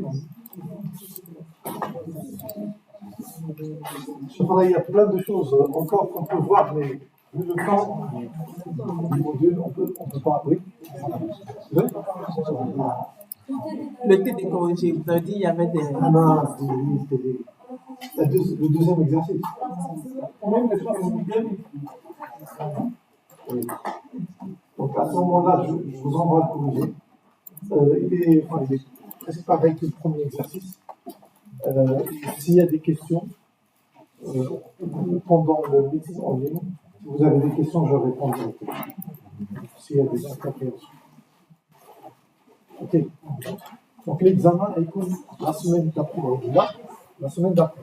Speaker 1: Il y a plein de choses encore qu'on peut voir, mais vu le temps, du module, on peut pas. Oui.
Speaker 3: Le T est corrigé. Vous avez dit il y avait des.
Speaker 1: Ah non, le deuxième exercice. Oui. Donc à ce moment-là, je vous envoie le corrigé. Il est presque pareil que le premier exercice. S'il y a des questions pendant le meeting en ligne, si vous avez des questions, je réponds directement. S'il y a des incompréhensions. Ok. Donc l'examen est la semaine d'après. La semaine d'après.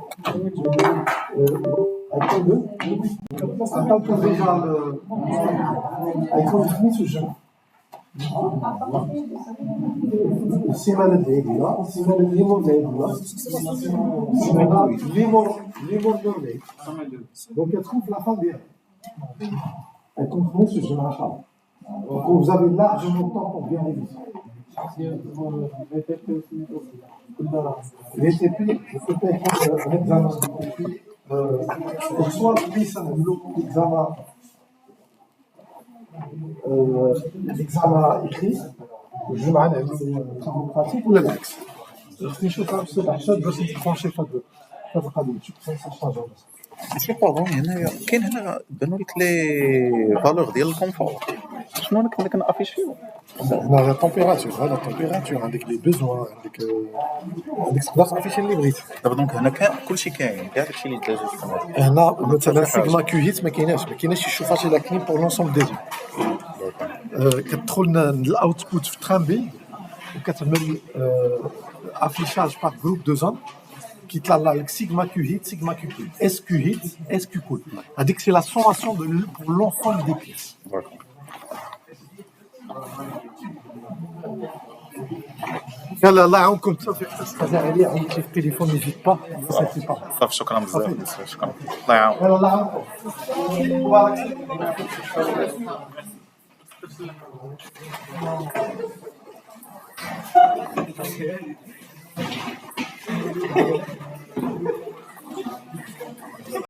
Speaker 1: Avec le attends que déjà avec le Smith ou je السيمانة العيدية السيمانة الليمون العيدية السيمانة الليمون العيد donc elle trouve la fin ديالها elle comprend ce jeu machin donc vous avez largement le temps pour bien réviser l'ETP je peux pas faire un examen soit l'examen l'examen écrit الجمعة نعملو travaux pratiques ولا العكس خصني نشوف عام الصباح شاد باش نتفونشي في هاد القضية نشوف خصني نشاجر
Speaker 2: شي باغون هنايا كاين هنا بانوا لك لي فالور ديال الكونفور شنو انا كنا كنافيش فيهم
Speaker 1: هنا لا تمبيراتور عندك لي بيزوان عندك تقدر تافيشي اللي بغيتي
Speaker 2: دابا دونك هنا كلشي كاين كاع داكشي اللي داز
Speaker 1: هنا مثلا سيغما كيو هيت ما كايناش الشوفاج لا كلين بور لونسومبل دي كتدخل الاوتبوت في تران بي وكتعمل افيشاج باغ جروب دو زون كيطلع لك سيغما كيو هيت سيغما كيو كول اس كيو هيت اس كيو كول هذيك سي لا سوماسيون بور لونسومبل دي بيس يلا الله يعاونكم صافي عليا عندك في التليفون نيزيت با صافي با
Speaker 2: صافي شكرا بزاف شكرا الله يعاونك
Speaker 1: يلا الله يعاونكم مبارك